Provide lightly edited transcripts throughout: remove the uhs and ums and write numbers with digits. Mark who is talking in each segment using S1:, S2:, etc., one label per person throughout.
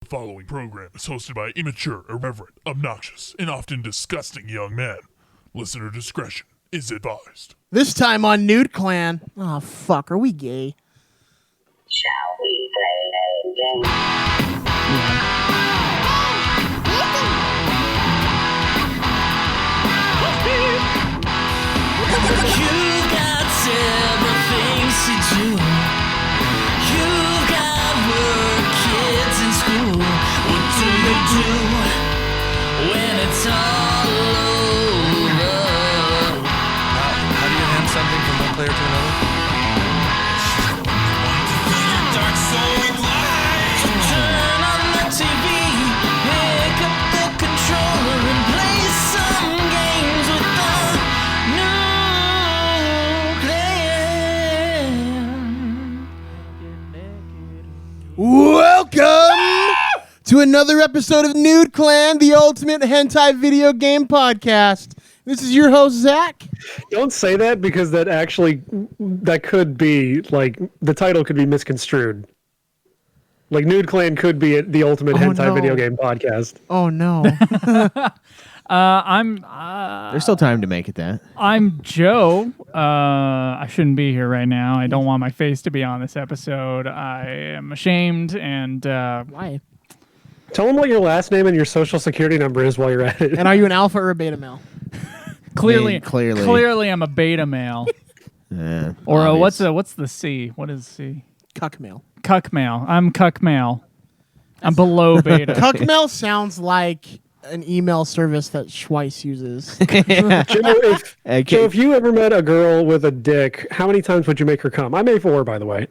S1: The following program is hosted by immature, irreverent, obnoxious, and often disgusting young men. Listener discretion is advised.
S2: This time on Nude Clan. Oh, fuck. Are we gay?
S3: Shall we play a game?
S4: You got several things to do. You've got work, kids in school. What do you do when it's all over?
S5: How do you hand something from one player to another?
S4: Dark soul light. Turn on the TV, pick up the controller and play some games with the new clan.
S2: Welcome to another episode of Nude Clan, the ultimate hentai video game podcast. This is your host, Zach.
S6: Don't say that because that could be, like, the title could be misconstrued. Like, Nude Clan could be the ultimate hentai video game podcast.
S2: Oh, no.
S7: There's still time to make it that.
S8: I'm Joe. I shouldn't be here right now. I don't want my face to be on this episode. I am ashamed and
S2: Why?
S6: Tell them what your last name and your social security number is while you're at it.
S2: And are you an alpha or a beta male?
S8: clearly I'm a beta male.
S7: Yeah,
S8: Or
S7: obvious.
S8: what's the C? What is C?
S2: Cuck male.
S8: Cuck male. I'm cuck male. I'm below beta.
S2: Cuck male sounds like an email service that Schweiss uses.
S6: Joe, if you ever met a girl with a dick, how many times would you make her come? I made 4, by the way.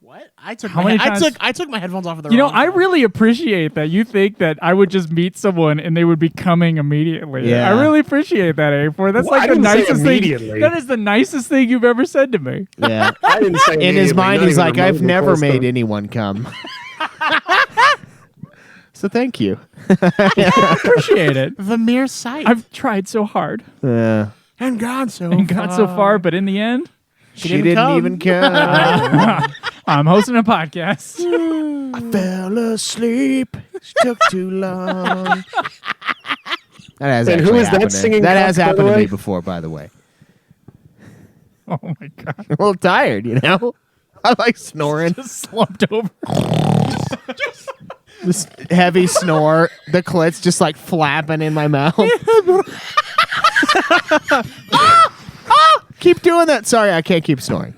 S2: What? I took
S8: How
S2: my
S8: many times-
S2: I took my headphones off of the
S8: You know,
S2: wrong
S8: I
S2: time.
S8: really appreciate that you think that I would just meet someone and they would be coming immediately.
S7: Yeah.
S8: I really appreciate that, A4. That's
S6: Well, I
S8: like the
S6: didn't say
S8: nicest thing.
S6: immediately.
S8: That is the nicest thing you've ever said to me.
S7: Yeah.
S6: I didn't say
S7: In his
S6: immediately,
S7: mind,
S6: not
S7: he's
S6: even
S7: like, I've
S6: remotely
S7: never
S6: close
S7: made
S6: to-
S7: anyone come. So thank you.
S8: I appreciate it.
S2: The mere sight.
S8: I've tried so hard
S7: Yeah.
S2: and gone so
S8: and got so far, but in the end,
S7: She
S2: didn't
S7: didn't
S2: come.
S7: even come.
S8: I'm hosting a podcast.
S7: I fell asleep. It took too long. That has
S6: And who
S7: actually
S6: is that
S7: happened.
S6: singing
S7: That
S6: cuck,
S7: has
S6: by the
S7: happened to
S6: way?
S7: me before, by the way.
S8: Oh my god!
S7: I'm a little tired, you know? I like snoring.
S8: Just slumped over.
S7: This heavy snore. The clit's just like flapping in my mouth. Keep doing that. Sorry, I can't keep snoring.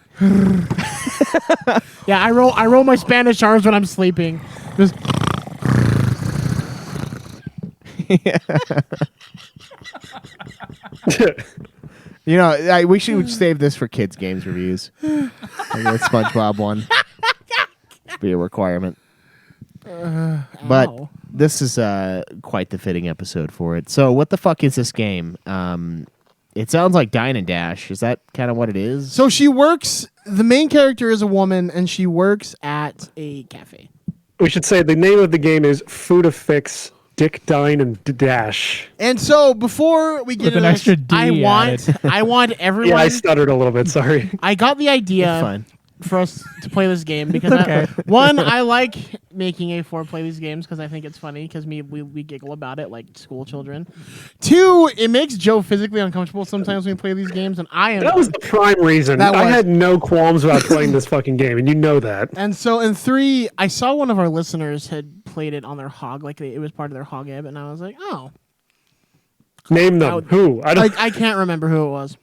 S2: Yeah, I roll my Spanish arms when I'm sleeping. Just
S7: You know, we should save this for kids' games reviews. Like the SpongeBob one. Be a requirement. But
S2: ow.
S7: this is quite the fitting episode for it. So what the fuck is this game? It sounds like Dine and Dash. Is that kind of what it is?
S2: So she works, the main character is a woman, and she works at a cafe.
S6: We should say the name of the game is Futa Fix, Dick, Dine and Dash.
S2: And so before we get
S8: With an
S2: into
S8: extra
S2: this,
S8: D
S2: I want everyone.
S6: Yeah, I stuttered a little bit, sorry.
S2: I got the idea
S7: Fun.
S2: for us to play this game because I like making A4 play these games because I think it's funny because we giggle about it like school children. 2, it makes Joe physically uncomfortable sometimes when we play these games, and I am.
S6: That was the prime reason.
S2: That
S6: I
S2: was-
S6: had no qualms about playing this fucking game, and you know that.
S2: And so in 3, I saw one of our listeners had played it on their hog, like it was part of their hog ebb, and I was like, oh,
S6: Name them. Who? I don't.
S2: I can't remember who it was.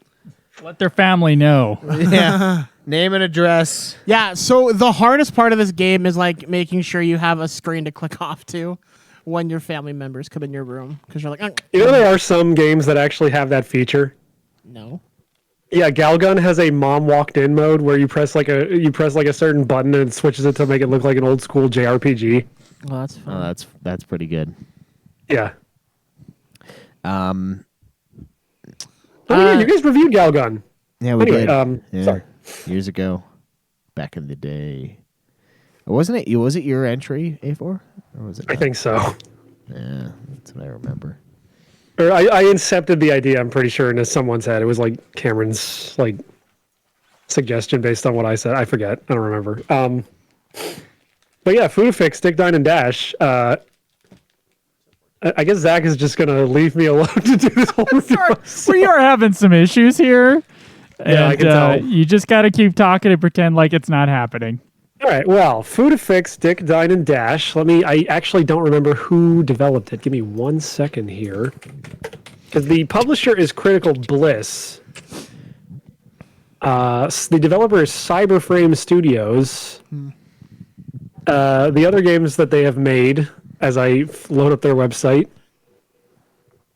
S8: Let their family know.
S7: Yeah. Name and address.
S2: Yeah, so the hardest part of this game is like making sure you have a screen to click off to when your family members come in your room because you're like,
S6: You know there are some games that actually have that feature.
S2: no.
S6: Yeah, Galgun has a mom walked in mode where you press like a certain button and it switches it to make it look like an old school JRPG.
S2: Well, that's fun.
S7: Oh, that's pretty good.
S6: Yeah.
S7: Yeah,
S6: Oh yeah, you guys reviewed Galgun.
S7: we
S6: Anyway,
S7: did. Yeah,
S6: sorry.
S7: years ago, back in the day. Wasn't it? Was it your entry, A4, or was it?
S6: I
S7: not?
S6: think so.
S7: Yeah, that's what I remember.
S6: Or I incepted the idea, I'm pretty sure, into someone's head. It was like Cameron's like suggestion based on what I said. I forget. I don't remember. But But yeah, Futa Fix, Dick, Dine and Dash. I guess Zach is just gonna leave me alone to do this whole review.
S8: We are having some issues here.
S6: Yeah, I can tell.
S8: You just got to keep talking and pretend like it's not happening.
S6: All right, well, Futa Fix, Dick, Dine and Dash. I actually don't remember who developed it. Give me 1 second here. Because the publisher is Critical Bliss. The developer is Cyberframe Studios. The other games that they have made, as I load up their website,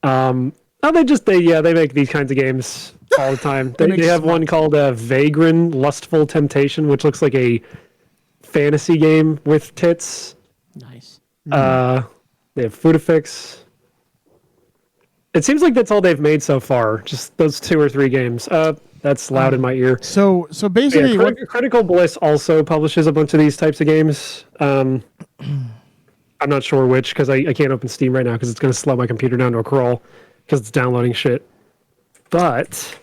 S6: they make these kinds of games all the time. They have one called Vagrant Lustful Temptation, which looks like a fantasy game with tits.
S2: Nice.
S6: They have Futa Fix. It seems like that's all they've made so far. Just those 2 or 3 games. That's loud in my ear.
S2: So basically,
S6: Critical Bliss also publishes a bunch of these types of games. I'm not sure which because I can't open Steam right now because it's going to slow my computer down to a crawl because it's downloading shit. But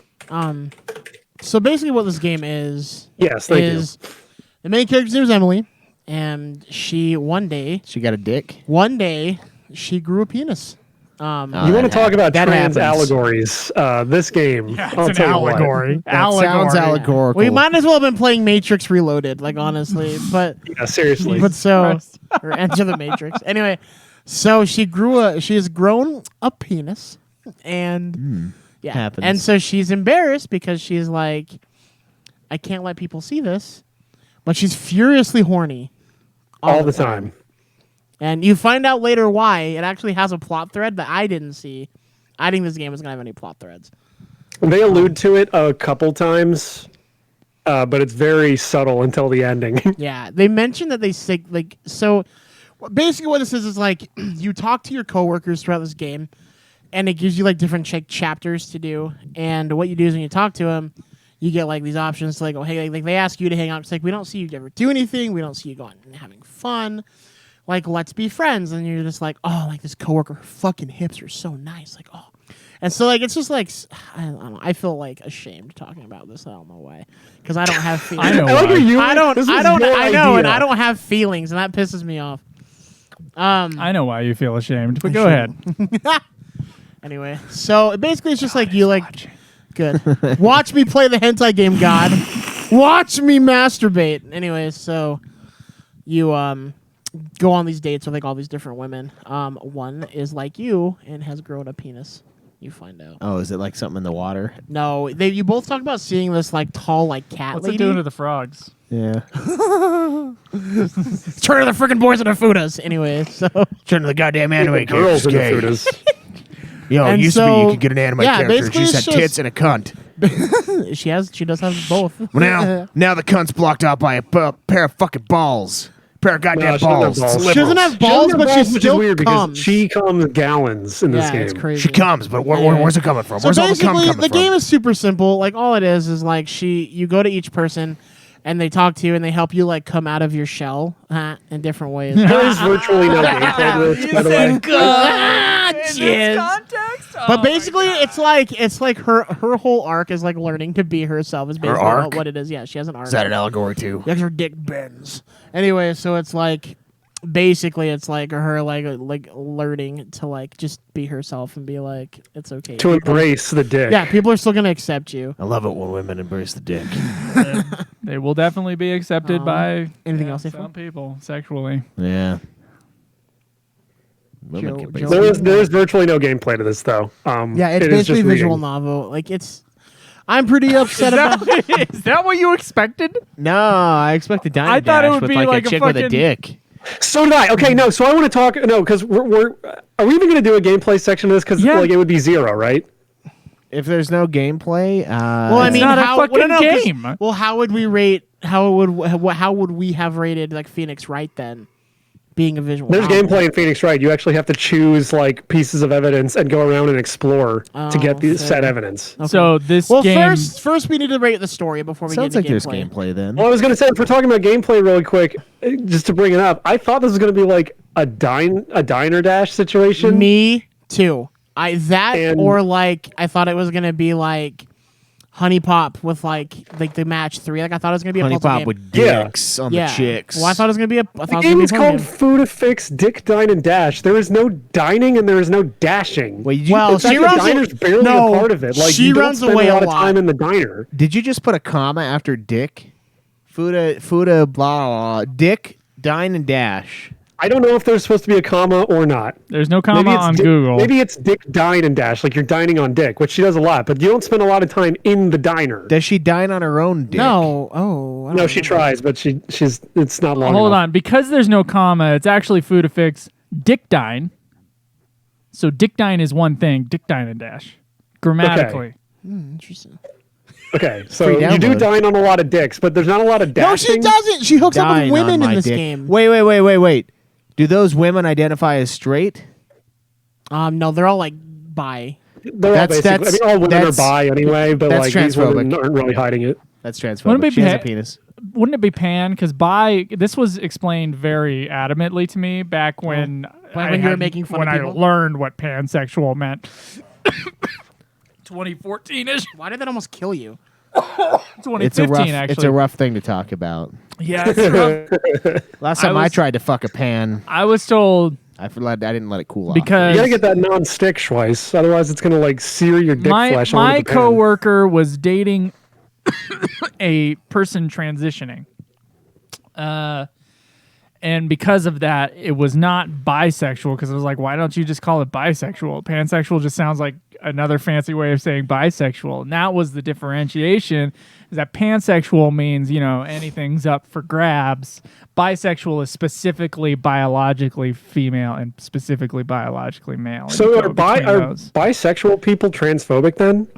S2: so basically, what this game is
S6: thank you.
S2: The main character's name is Emily, and one day she grew a penis.
S6: You want to talk about trans allegories? This game,
S8: It's an allegory.
S7: That sounds allegorical.
S2: We might as well have been playing Matrix Reloaded, like honestly, but
S6: Yeah, seriously.
S2: but or Enter the Matrix. Anyway, so she has grown a penis, and
S7: Happens.
S2: and so she's embarrassed because she's like, I can't let people see this, but she's furiously horny
S6: all the time.
S2: And you find out later why. It actually has a plot thread that I didn't see. I think this game is gonna have any plot threads.
S6: They allude to it a couple times, but it's very subtle until the ending.
S2: Yeah, they mentioned that they say so. Basically, what this is like you talk to your coworkers throughout this game, and it gives you like different chapters to do. And what you do is when you talk to them, you get like these options to like, oh hey, like they ask you to hang out. It's like we don't see you ever do anything. We don't see you going and having fun. Like let's be friends. And you're just like, oh, like this coworker, her fucking hips are so nice. Like oh. And so, like, it's just like I don't know. I feel like ashamed talking about this. I don't know why, because I don't have feelings.
S8: I know why.
S2: I know, and I don't have feelings, and that pisses me off.
S8: I know why you feel ashamed, but go ahead.
S2: Anyway, so basically, it's just like you like good. Watch me play the hentai game, God. Watch me masturbate. Anyway, so you go on these dates with like all these different women. One is like you and has grown a penis. You find out.
S7: Oh, is it like something in the water?
S2: No, you both talk about seeing this like tall like cat
S8: What's
S2: lady.
S8: it doing to the frogs?
S7: Yeah.
S2: Turn to the freaking boys into futas. Anyway, so
S7: Turn to the goddamn anime
S6: Girls in the
S7: characters.
S6: Futas.
S7: Yo,
S2: And
S7: it used to be
S2: so-
S7: you could get an anime
S2: yeah,
S7: character.
S2: basically
S7: She
S2: it's
S7: said
S2: just-
S7: tits and a cunt.
S2: she does have both.
S7: Well, now the cunt's blocked out by a pair of fucking balls. Pair of goddamn
S6: No, she doesn't have
S7: balls.
S6: balls.
S7: It's
S2: She doesn't
S7: liberals.
S2: have balls, but she
S6: which is
S2: still
S6: weird because
S2: comes.
S6: she comes gallons in this
S2: yeah,
S6: game.
S2: it's crazy.
S7: She comes, but where's it coming from?
S2: So
S7: Where's all the cum
S2: basically,
S7: coming
S2: the
S7: from?
S2: game is super simple. Like all it is like you go to each person, and they talk to you, and they help you like come out of your shell in different ways.
S6: There is virtually no gameplay to this, by the way.
S2: Jizz. But basically, it's like her whole arc is like learning to be herself. Is basically
S7: arc?
S2: what it is. Yeah, she has an arc.
S7: Is that an allegory too?
S2: Yeah, 'cause her dick bends. Anyway, so it's like basically it's like her like learning to like just be herself and be like it's okay
S6: To embrace the dick.
S2: Yeah, people are still gonna accept you.
S7: I love it when women embrace the dick.
S8: They will definitely be accepted by
S2: anything else,
S8: some
S2: April?
S8: people sexually.
S7: Yeah. Women
S2: Joe-
S7: can be
S2: Joe-
S6: There is virtually no gameplay to this, though.
S2: Yeah, it's
S6: it is
S2: basically
S6: just
S2: visual
S6: reading.
S2: novel. Like I'm pretty upset about.
S8: Is that what you expected?
S7: No, I expected Dine
S8: I
S7: and
S8: thought it
S7: Dash
S8: would
S7: with
S8: be
S7: like
S8: like
S7: a
S8: a
S7: chick with a
S8: fucking-
S7: dick.
S6: So did I. Okay, no. So I want to talk. No, because are we even going to do a gameplay section of this? Because
S8: Yeah.
S6: like it would be 0, right?
S7: If there's no gameplay,
S2: Well, I
S8: It's
S2: mean,
S8: not a
S2: how,
S8: fucking
S2: well, no, 'cause-
S8: game.
S2: Well, how would we rate? How would we have rated like Phoenix Wright then? Being a visual.
S6: There's
S2: novel.
S6: gameplay in Phoenix Wright. You actually have to choose like pieces of evidence and go around and explore to get the said evidence.
S2: Okay.
S8: So this
S2: Well,
S8: game.
S2: first we need to rate the story before we
S7: sounds
S2: get
S7: like
S2: into
S7: there's
S2: gameplay.
S7: gameplay then.
S6: Well, I was going to say, if we're talking about gameplay really quick, just to bring it up, I thought this was going to be like a diner dash situation.
S2: Me too.
S6: And-
S2: Or like I thought it was gonna be like Honey Pop with like the match 3. Like I thought it was gonna be a
S7: Honey
S2: puzzle
S7: Pop
S2: game.
S7: with dicks on the chicks.
S2: Well, I thought it was gonna be a. I thought
S6: The
S2: it was gonna be a
S6: game's
S2: puzzle
S6: called
S2: game.
S6: Futa Fix, Dick, Dine and Dash. There is no dining and there is no dashing.
S7: Wait, you,
S2: Well,
S6: In fact,
S2: she
S6: the
S2: runs
S6: diner's barely
S2: no,
S6: a part of it. Like
S2: she
S6: you don't
S2: runs
S6: spend
S2: away
S6: a lot
S2: a
S6: of time in the diner.
S7: did you just put a comma after dick? Futa, blah, dick, dine and dash.
S6: I don't know if there's supposed to be a comma or not.
S8: There's no comma on
S6: Dick,
S8: Google.
S6: Maybe it's Dick, Dine, and Dash. Like you're dining on Dick, which she does a lot, but you don't spend a lot of time in the diner.
S7: Does she dine on her own dick?
S2: No. Oh. I don't
S6: No, she
S2: remember.
S6: tries, but she's it's not long
S8: Hold
S6: enough.
S8: on, because there's no comma, it's actually Futa Fix Dick Dine. So Dick Dine is one thing. Dick Dine and Dash, grammatically.
S2: Interesting.
S6: Okay, so
S7: Free
S6: you do
S7: download.
S6: dine on a lot of dicks, but there's not a lot of
S2: No,
S6: dashing.
S2: she doesn't. She hooks up
S7: Dine
S2: with
S7: on
S2: women
S7: my
S2: in this
S7: dick.
S2: game.
S7: Wait. Do those women identify as straight?
S2: No, they're all like bi.
S6: They're all
S7: That's-
S6: basically. I mean, all women are
S7: that's-
S6: bi anyway, but
S7: that's
S6: like these women
S7: transphobic.
S6: aren't really hiding it.
S7: That's
S8: Wouldn't
S7: transphobic.
S8: it
S7: She
S8: be
S7: has a
S8: pa-
S7: penis.
S8: Wouldn't it be pan? Because this was explained very adamantly to me back when
S2: When you were making fun
S8: when
S2: of
S8: I
S2: people?
S8: learned what pansexual meant. 2014ish,
S2: Why did that almost kill you?
S8: 2015
S7: It's a rough.
S8: actually.
S7: It's a rough thing to talk about.
S8: Yeah, it's rough.
S7: Last time I
S8: was-
S7: tried to fuck a pan,
S8: I was told
S7: I didn't let it cool off.
S8: because
S6: You gotta get that non-stick Schweiss, otherwise it's gonna like sear your dick flesh onto
S8: my
S6: the pan.
S8: coworker was dating a person transitioning, and because of that, it was not bisexual. Because I was like, why don't you just call it bisexual? Pansexual just sounds like another fancy way of saying bisexual. And that was the differentiation. Is that pansexual means anything's up for grabs. Bisexual is specifically biologically female and specifically biologically male. And
S6: So
S8: you
S6: are,
S8: go between those.
S6: bisexual people transphobic then?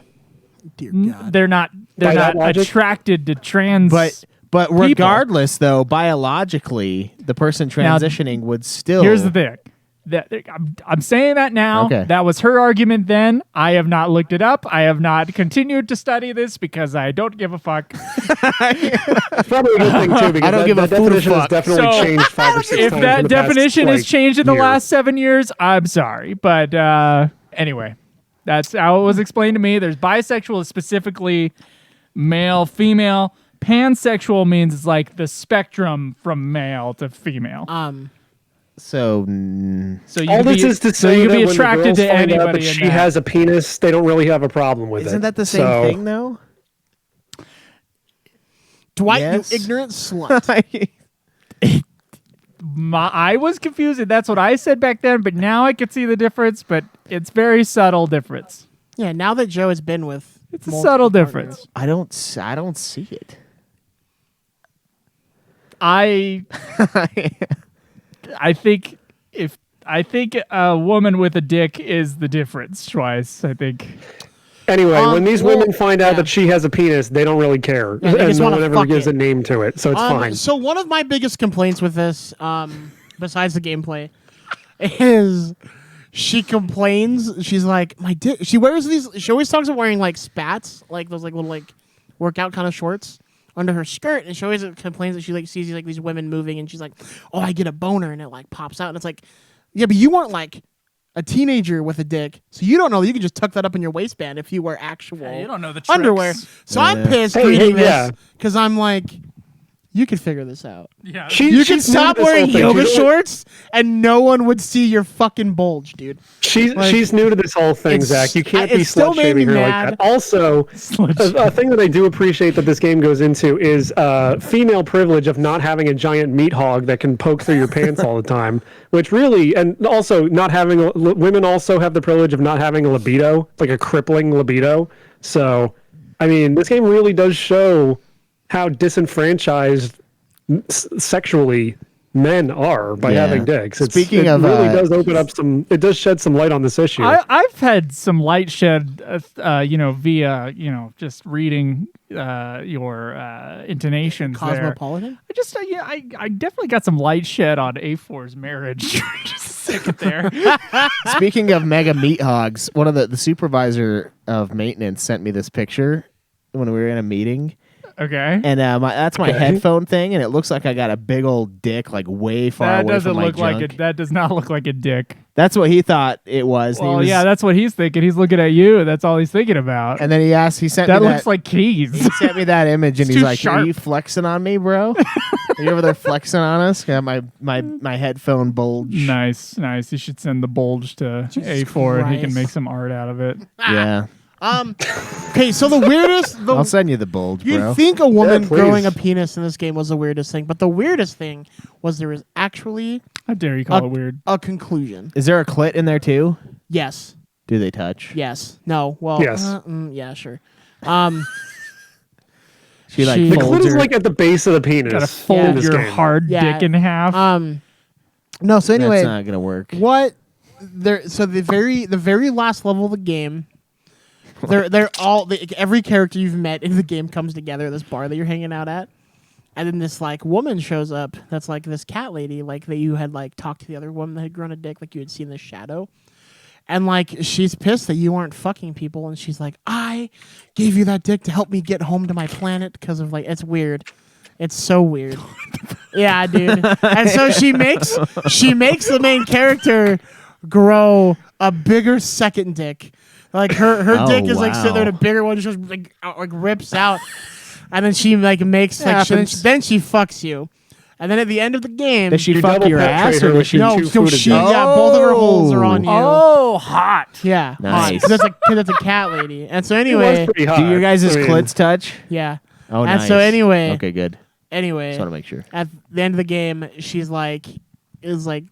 S2: Dear God.
S8: They're not. They're
S6: By that
S8: not
S6: logic?
S8: attracted to trans.
S7: But
S8: people.
S7: regardless, though, biologically, the person transitioning would still.
S8: Here's the thing. I'm saying that now.
S7: Okay.
S8: That was her argument then. I have not looked it up. I have not continued to study this because I don't give a fuck.
S6: It's probably a good thing too, because
S7: don't give a
S6: that
S7: food
S6: definition has
S7: fuck.
S6: definitely
S8: So,
S6: changed 5 or 6
S8: If
S6: times.
S8: that
S6: in the past,
S8: definition has
S6: like,
S8: changed in the
S6: year.
S8: last 7 years, I'm sorry. But anyway, that's how it was explained to me. There's bisexual is specifically male, female. Pansexual means it's like the spectrum from male to female.
S7: So,
S8: So you
S6: All
S8: could
S6: this
S8: be,
S6: is to
S8: so
S6: say
S8: you could
S6: that
S8: be
S6: when the
S8: attracted
S6: girls
S8: to
S6: find out
S8: anybody.
S6: that
S8: in
S6: she
S8: that.
S6: has a penis, they don't really have a problem with it.
S7: isn't that the same
S6: So-
S7: thing, though?
S2: Dwight,
S7: Yes.
S2: you ignorant slut.
S8: I was confused, and that's what I said back then. But now I can see the difference. But it's very subtle difference.
S2: Yeah, now that Joe has been with,
S8: It's a
S2: multiple
S8: subtle
S2: partners.
S8: difference.
S7: I don't see it.
S8: I think a woman with a dick is the difference. Twice, I think.
S6: Anyway, when these
S2: well,
S6: women find out
S2: yeah.
S6: that she has a penis, they don't really care.
S2: Yeah, they
S6: and
S2: just
S6: no
S2: wanna
S6: one ever
S2: fuck
S6: gives
S2: it.
S6: a name to it, so it's fine.
S2: So one of my biggest complaints with this, besides the gameplay, is she complains. She's like, my dick. She wears these. She always talks about wearing like spats, like those like little like workout kind of shorts under her skirt, and she always complains that she like sees these women moving, and she's like, oh, I get a boner, and it like pops out, and it's like, yeah, but you weren't like a teenager with a dick, so you don't know that you can just tuck that up in your waistband if you wear actual
S8: You don't know the tricks.
S2: underwear. So I'm pissed
S6: Hey,
S2: reading
S6: yeah.
S2: this because I'm like, you could figure this out.
S8: Yeah.
S2: You can
S6: she's new to
S2: stop
S6: this whole
S2: wearing
S6: thing.
S2: yoga
S6: She's-
S2: shorts and no one would see your fucking bulge, dude.
S6: She's new to this whole thing,
S2: it's-
S6: Zach. You can't be
S2: it still
S6: slut
S2: made me
S6: shaming her
S2: mad.
S6: like that. Also, a thing that I do appreciate that this game goes into is female privilege of not having a giant meat hog that can poke through your pants all the time. Which really, and also not having women also have the privilege of not having a libido, like a crippling libido. So, I mean, this game really does show how disenfranchised sexually men are by
S7: Yeah.
S6: having dicks.
S7: Speaking
S6: it
S7: of,
S6: really does open up some. It does shed some light on this issue.
S8: I've had some light shed, via just reading your intonations there.
S2: Cosmopolitan?
S8: I just, I definitely got some light shed on A4's marriage. Just stick it there.
S7: Speaking of mega meat hogs, one of the supervisor of maintenance sent me this picture when we were in a meeting,
S8: Okay.
S7: and that's my headphone thing, and it looks like I got a big old dick, like way far
S8: That
S7: away
S8: doesn't
S7: from my
S8: look like
S7: junk.
S8: it. That does not look like a dick.
S7: That's what he thought it was. and he
S8: Well,
S7: was-
S8: yeah, that's what he's thinking. He's looking at you. That's all he's thinking about.
S7: And then he sent
S8: that
S7: me
S8: looks like keys.
S7: He sent me that image, and
S8: It's
S7: he's
S8: too
S7: like,
S8: sharp.
S7: "Are you flexing on me, bro? Are you over there flexing on us? Got my headphone bulge."
S8: Nice. You should send the bulge to A4 and he can
S2: Christ.
S8: make some art out of it.
S7: Yeah,
S2: Okay, so the weirdest,
S7: I'll send you the bulge,
S2: you'd
S7: bro.
S2: think a woman
S6: Yeah, please.
S2: growing a penis in this game was the weirdest thing, but the weirdest thing was there was actually
S8: How dare you call it weird?
S2: a conclusion.
S7: Is there a clit in there too?
S2: Yes.
S7: Do they touch?
S2: Yes. No. Well.
S6: Yes.
S2: Yeah. Sure.
S7: She like
S2: She-
S6: The
S7: folds
S6: clit is
S7: her-
S6: like at the base of the penis.
S8: Gotta
S6: in
S8: fold
S6: this
S8: your
S6: game.
S8: hard
S2: Yeah.
S8: dick in half.
S2: No. So anyway,
S7: That's not gonna work.
S2: what there? So the very last level of the game. They're all every character you've met in the game comes together at this bar that you're hanging out at, and then this like woman shows up that's like this cat lady like that you had like talked to the other woman that had grown a dick like you had seen the shadow, and like she's pissed that you aren't fucking people, and she's like, I gave you that dick to help me get home to my planet because of like it's weird. It's so weird. Yeah, dude. And so she makes the main character grow a bigger second dick. Like her
S7: Oh,
S2: dick is like sitting there,
S7: wow.
S2: and a bigger one just like rips out, and then she like makes like then she fucks you, and then at the end of the game,
S7: Does she
S6: You
S7: fuck
S6: double
S7: your
S6: penetrate
S7: ass,
S6: her
S7: or
S6: with
S7: does she?
S2: no,
S6: two
S2: so
S6: footed
S2: she
S6: dick.
S2: yeah, both of her holes are on you.
S8: Oh, hot.
S2: Yeah,
S7: Nice.
S2: Because it's a cat lady, and so
S6: It
S2: anyway,
S6: was pretty hot.
S7: Do your guys'
S6: I mean,
S7: clits touch?
S2: yeah.
S7: Oh,
S2: And
S7: nice.
S2: so anyway,
S7: Okay, good.
S2: Anyway,
S7: Just want to make sure.
S2: at the end of the game, she's like,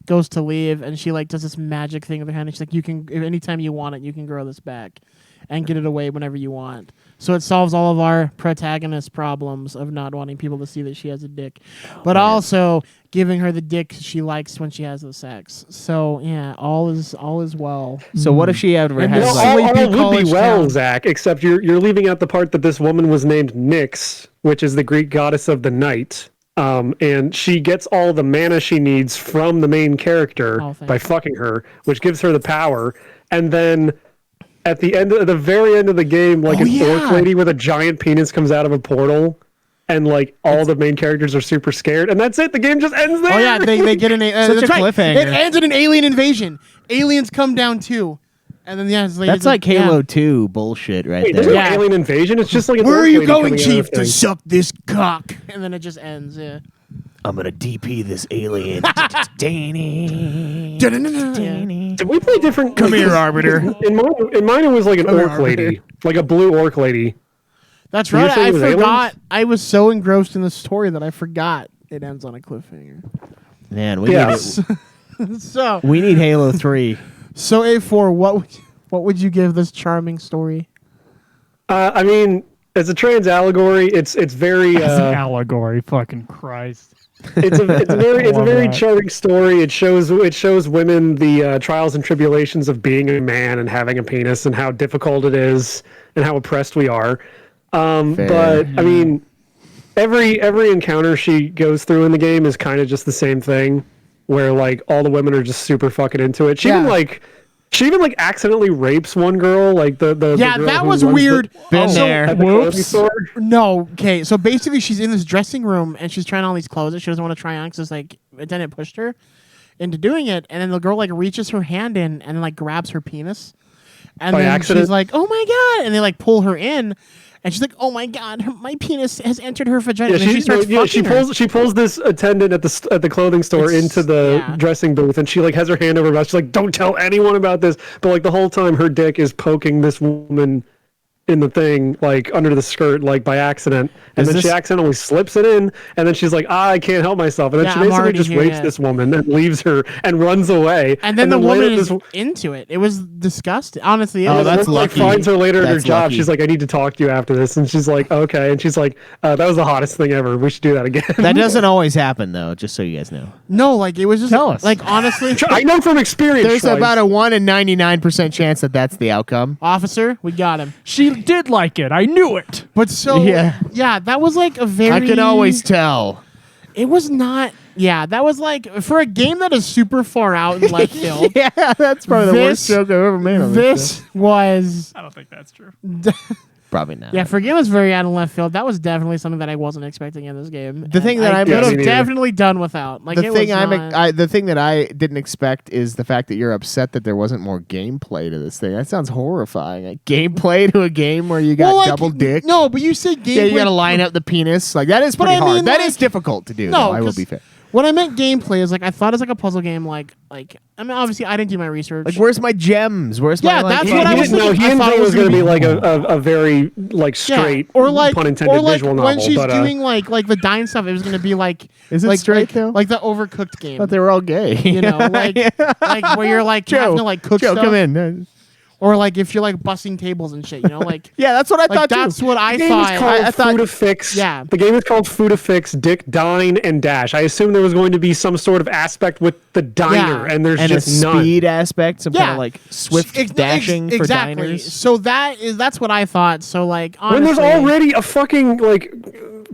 S2: goes to leave, and she like does this magic thing with her hand. And she's like, you can, anytime you want it, you can grow this back, and get it away whenever you want. So it solves all of our protagonist problems of not wanting people to see that she has a dick, but also giving her the dick she likes when she has the sex. So yeah, all is well.
S7: So what if she ever
S2: And
S7: has
S2: this-
S7: like?
S6: all
S2: Sleepy
S6: would be
S2: college
S6: well,
S2: town.
S6: Zach, except you're leaving out the part that this woman was named Nyx, which is the Greek goddess of the night. And she gets all the mana she needs from the main character
S2: Oh, thank
S6: by
S2: you.
S6: fucking her, which gives her the power. And then at the very end of the game, like
S2: Oh,
S6: an
S2: yeah.
S6: orc lady with a giant penis comes out of a portal, and like all the main characters are super scared, and that's it. The game just ends there.
S2: Oh yeah, they get an
S7: Such a
S2: that's right.
S7: cliffhanger.
S2: It ends in an alien invasion. Aliens come down too, and then yeah, it's like,
S7: That's
S2: it's
S7: like
S2: yeah.
S7: Halo 2 bullshit right
S6: Wait,
S7: there.
S6: there's
S2: Yeah.
S6: no alien invasion. It's just like an
S2: Where
S6: orc
S2: are you
S6: lady
S2: going,
S6: coming out of
S2: Chief?
S6: the
S2: To
S6: thing.
S2: suck this cock, and then it just ends. Yeah.
S7: I'm gonna DP this alien. Danny.
S2: Yeah.
S6: Did we play different?
S7: Come here, Arbiter.
S6: In mine, it was like an
S2: Come here,
S6: orc lady, like a blue orc lady.
S2: That's
S6: Were you
S2: right.
S6: saying
S2: I
S6: it was
S2: forgot.
S6: aliens?
S2: I was so engrossed in the story that I forgot it ends on a cliffhanger.
S7: Man, we
S6: Yes.
S2: So
S7: need Halo 3.
S2: so A4, what would you give this charming story?
S6: I mean, it's a trans allegory. It's very
S8: It's an allegory. Fucking Christ.
S6: it's a
S8: Love
S6: very
S8: that.
S6: charming story. It shows women the trials and tribulations of being a man and having a penis and how difficult it is and how oppressed we are. But I mean, every encounter she goes through in the game is kind of just the same thing, where like all the women are just super fucking into it. She even accidentally rapes one girl, like the
S2: Yeah,
S6: girl
S2: that
S6: who
S2: was
S6: runs
S2: weird.
S7: Been
S2: So-
S7: there.
S6: at the clothing
S8: Whoops.
S6: store.
S2: No, okay. So basically, she's in this dressing room and she's trying all these clothes that she doesn't want to try on because like attendant pushed her into doing it, and then the girl like reaches her hand in and like grabs her penis, and
S6: By
S2: then
S6: accident?
S2: she's like, "Oh my god!" and they like pull her in, and she's like, "Oh my god, my penis has entered her vagina."
S6: Yeah,
S2: and then she starts fucking her.
S6: she pulls this attendant at the clothing store
S2: It's-
S6: into the
S2: yeah.
S6: dressing booth, and she like has her hand over her mouth. She's like, "Don't tell anyone about this." But like the whole time, her dick is poking this woman in the thing, like under the skirt, like by accident, and
S7: Is
S6: then she
S7: this-
S6: accidentally slips it in, and then she's like, I can't help myself, and then
S2: Yeah,
S6: she
S2: I'm
S6: basically
S2: already
S6: just
S2: here,
S6: rapes
S2: yeah.
S6: this woman and leaves her and runs away.
S2: And then the
S6: later
S2: woman is
S6: this-
S2: into it. It was disgusting. Honestly, it
S7: Oh,
S2: was
S7: that's
S6: woman, like,
S7: lucky.
S6: finds her later at her
S7: That's
S6: job.
S7: lucky.
S6: She's like, I need to talk to you after this, and she's like, okay, and she's like, that was the hottest thing ever. We should do that again.
S7: That doesn't always happen, though, just so you guys know.
S2: no, like it was just
S8: Tell us.
S2: like honestly,
S6: I know from experience.
S7: There's
S6: Schweiss.
S7: about a 1 in 99% chance that that's the outcome.
S2: officer, we got him.
S8: She did like it. I knew it.
S2: But so
S7: Yeah.
S2: that was like a very.
S7: I can always tell.
S2: It was not. Yeah, that was like for a game that is super far out in left field.
S7: Yeah, that's probably the worst
S2: This-
S7: joke I've ever made on this.
S2: This was
S8: I don't think that's true.
S7: Probably not.
S2: Yeah, for a game that's very out of left field, that was definitely something that I wasn't expecting in this game.
S7: The thing that
S2: I
S7: I'm-
S2: could
S7: Yeah, me
S2: have
S6: neither.
S2: definitely done without. Like
S7: the
S2: it
S7: thing
S2: was not-
S7: the thing that I didn't expect is the fact that you're upset that there wasn't more gameplay to this thing. That sounds horrifying. Like, gameplay to a game where you got
S2: Well, like,
S7: double dick.
S2: No, but you say gameplay.
S7: Yeah, you got to line up the penis. Like that is
S2: But
S7: pretty
S2: I
S7: hard.
S2: mean,
S7: That
S2: like-
S7: is difficult to do.
S2: No,
S7: though, I will
S2: 'cause
S7: be fair.
S2: What I meant gameplay is like I thought it was like a puzzle game. Like I mean, obviously I didn't do my research.
S7: Like, where's my gems? Where's
S2: Yeah,
S7: my like?
S2: that's what I
S6: He
S2: was
S6: didn't know.
S2: thinking.
S6: He
S2: I
S6: didn't
S2: thought
S6: think
S2: it
S6: it
S2: was
S6: was going to
S2: gonna
S6: be
S2: be-
S6: like a very like straight,
S2: or like
S6: pun intended,
S2: or like
S6: visual novel.
S2: when she's
S6: but,
S2: doing like the Dine stuff, it was gonna be like
S7: Is it
S2: like,
S7: straight,
S2: like,
S7: though?
S2: like the Overcooked game.
S7: I thought they were all gay.
S2: You know, like like where you're like having to like cook
S7: Joe,
S2: stuff,
S7: come in.
S2: or like if you're like bussing tables and shit. You know, like
S7: Yeah, that's what I
S2: like
S7: thought
S2: that's
S7: too.
S2: what I
S6: the game
S2: thought.
S6: is called
S7: I thought-
S6: Futa Fix.
S2: Yeah.
S6: The game is called Futa Fix, Dick, Dine, and Dash. I assume there was going to be some sort of aspect with the diner,
S2: Yeah.
S6: and there's
S7: And a
S6: just none.
S7: speed aspect, some kind
S2: Yeah.
S7: of like swift
S2: Ex-
S7: dashing for
S2: exactly.
S7: diners.
S2: So that's what I thought. So like honestly,
S6: When there's already a fucking like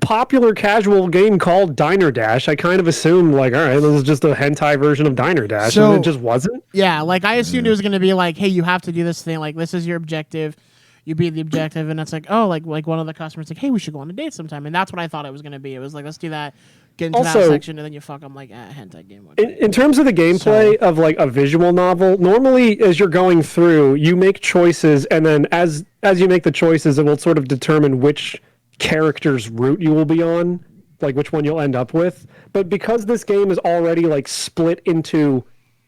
S6: popular casual game called Diner Dash, I kind of assumed like, all right, this is just a hentai version of Diner Dash,
S2: So-
S6: and it just wasn't.
S2: yeah, like I assumed it was gonna be like, hey, you have to do this thing. Like this is your objective. You beat the objective, and it's like, oh, like one of the customers like, hey, we should go on a date sometime, and that's what I thought it was gonna be. It was like, let's do that, get into that
S6: Also-
S2: section, and then you fuck them like hentai game. Okay.
S6: In terms of the gameplay of like a visual novel, normally as you're going through, you make choices, and then as you make the choices, it will sort of determine which character's route you will be on, like which one you'll end up with. But because this game is already like split into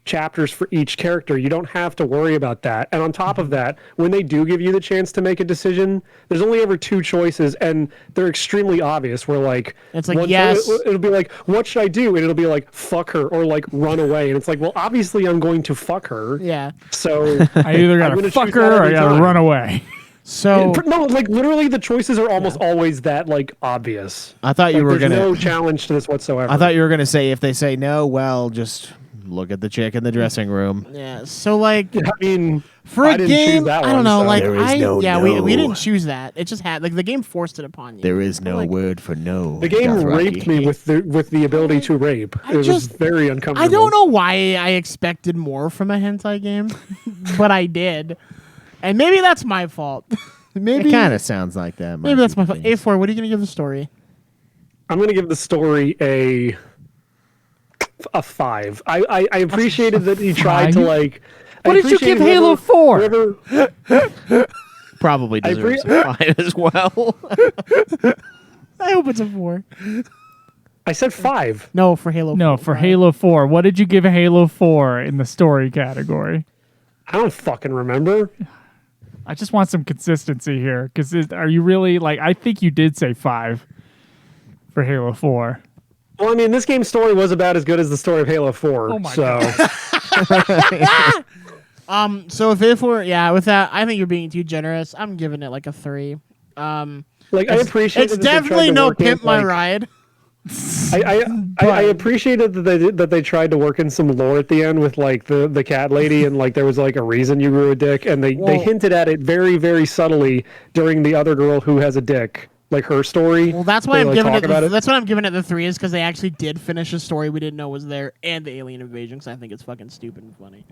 S6: chapters for each character, you don't have to worry about that. And on top of that, when they do give you the chance to make a decision, there's only ever two choices, and they're extremely obvious. Where like
S2: It's like,
S6: one-
S2: yes.
S6: it'll be like, what should I do? And it'll be like, fuck her, or like run away. And it's like, well, obviously I'm going to fuck her.
S2: Yeah.
S6: So
S8: I either
S6: I'm
S8: gotta
S6: gonna
S8: fuck
S6: choose
S8: her
S6: that
S8: or I
S6: every
S8: gotta
S6: time.
S8: run away.
S2: So
S6: No, like literally the choices are almost always that like obvious.
S7: I thought you
S6: Like,
S7: were
S6: there's
S7: gonna.
S6: no challenge to this whatsoever.
S7: I thought you were gonna say if they say no, well, just look at the chick in the dressing room.
S2: yeah. So like
S6: I mean,
S2: for
S6: I
S2: a
S6: didn't choose
S2: game,
S6: that
S2: I don't
S6: one,
S2: know.
S6: so-
S2: Like
S7: There is no
S2: we
S7: no.
S2: didn't choose that. It just had like the game forced it upon you.
S7: There is no
S2: Like,
S7: word for no.
S6: the game
S7: Dothraki.
S6: raped me with the ability to rape.
S2: I
S6: It was
S2: just-
S6: very uncomfortable.
S2: I don't know why I expected more from a hentai game, but I did, and maybe that's my fault. maybe
S7: It kind of sounds like that.
S2: maybe that's my fault. A4, what are you gonna give the story?
S6: I'm gonna give the story a 5. I appreciated that he tried to
S8: five?
S6: like.
S8: What
S6: I
S8: did you give
S6: appreciated
S8: Halo 4?
S6: whoever-
S7: Probably
S6: I
S7: deserves
S6: agree-
S7: a 5 as well.
S2: I hope it's a 4.
S6: I said 5.
S2: No, for Halo.
S8: No,
S2: 4.
S8: for Halo 4. What did you give Halo 4 in the story category?
S6: I don't fucking remember.
S8: I just want some consistency here. Because are you really like? I think you did say 5 for Halo 4.
S6: Well, I mean, this game's story was about as good as the story of Halo 4.
S8: Oh my
S6: so
S2: So if A4, yeah, with that, I think you're being too generous. I'm giving it like a 3.
S6: like I appreciate
S2: It's definitely no pimp my ride.
S6: I appreciated that they tried to work in some lore at the end with like the cat lady, and like there was like a reason you grew a dick, and they
S2: Well-
S6: hinted at it very, very subtly during the other girl who has a dick, like her story.
S2: Well, that's why
S6: They,
S2: I'm
S6: like,
S2: giving
S6: talk
S2: it.
S6: about
S2: That's what I'm giving it the 3 is because they actually did finish a story we didn't know was there and the alien invasion. Because I think it's fucking stupid and funny.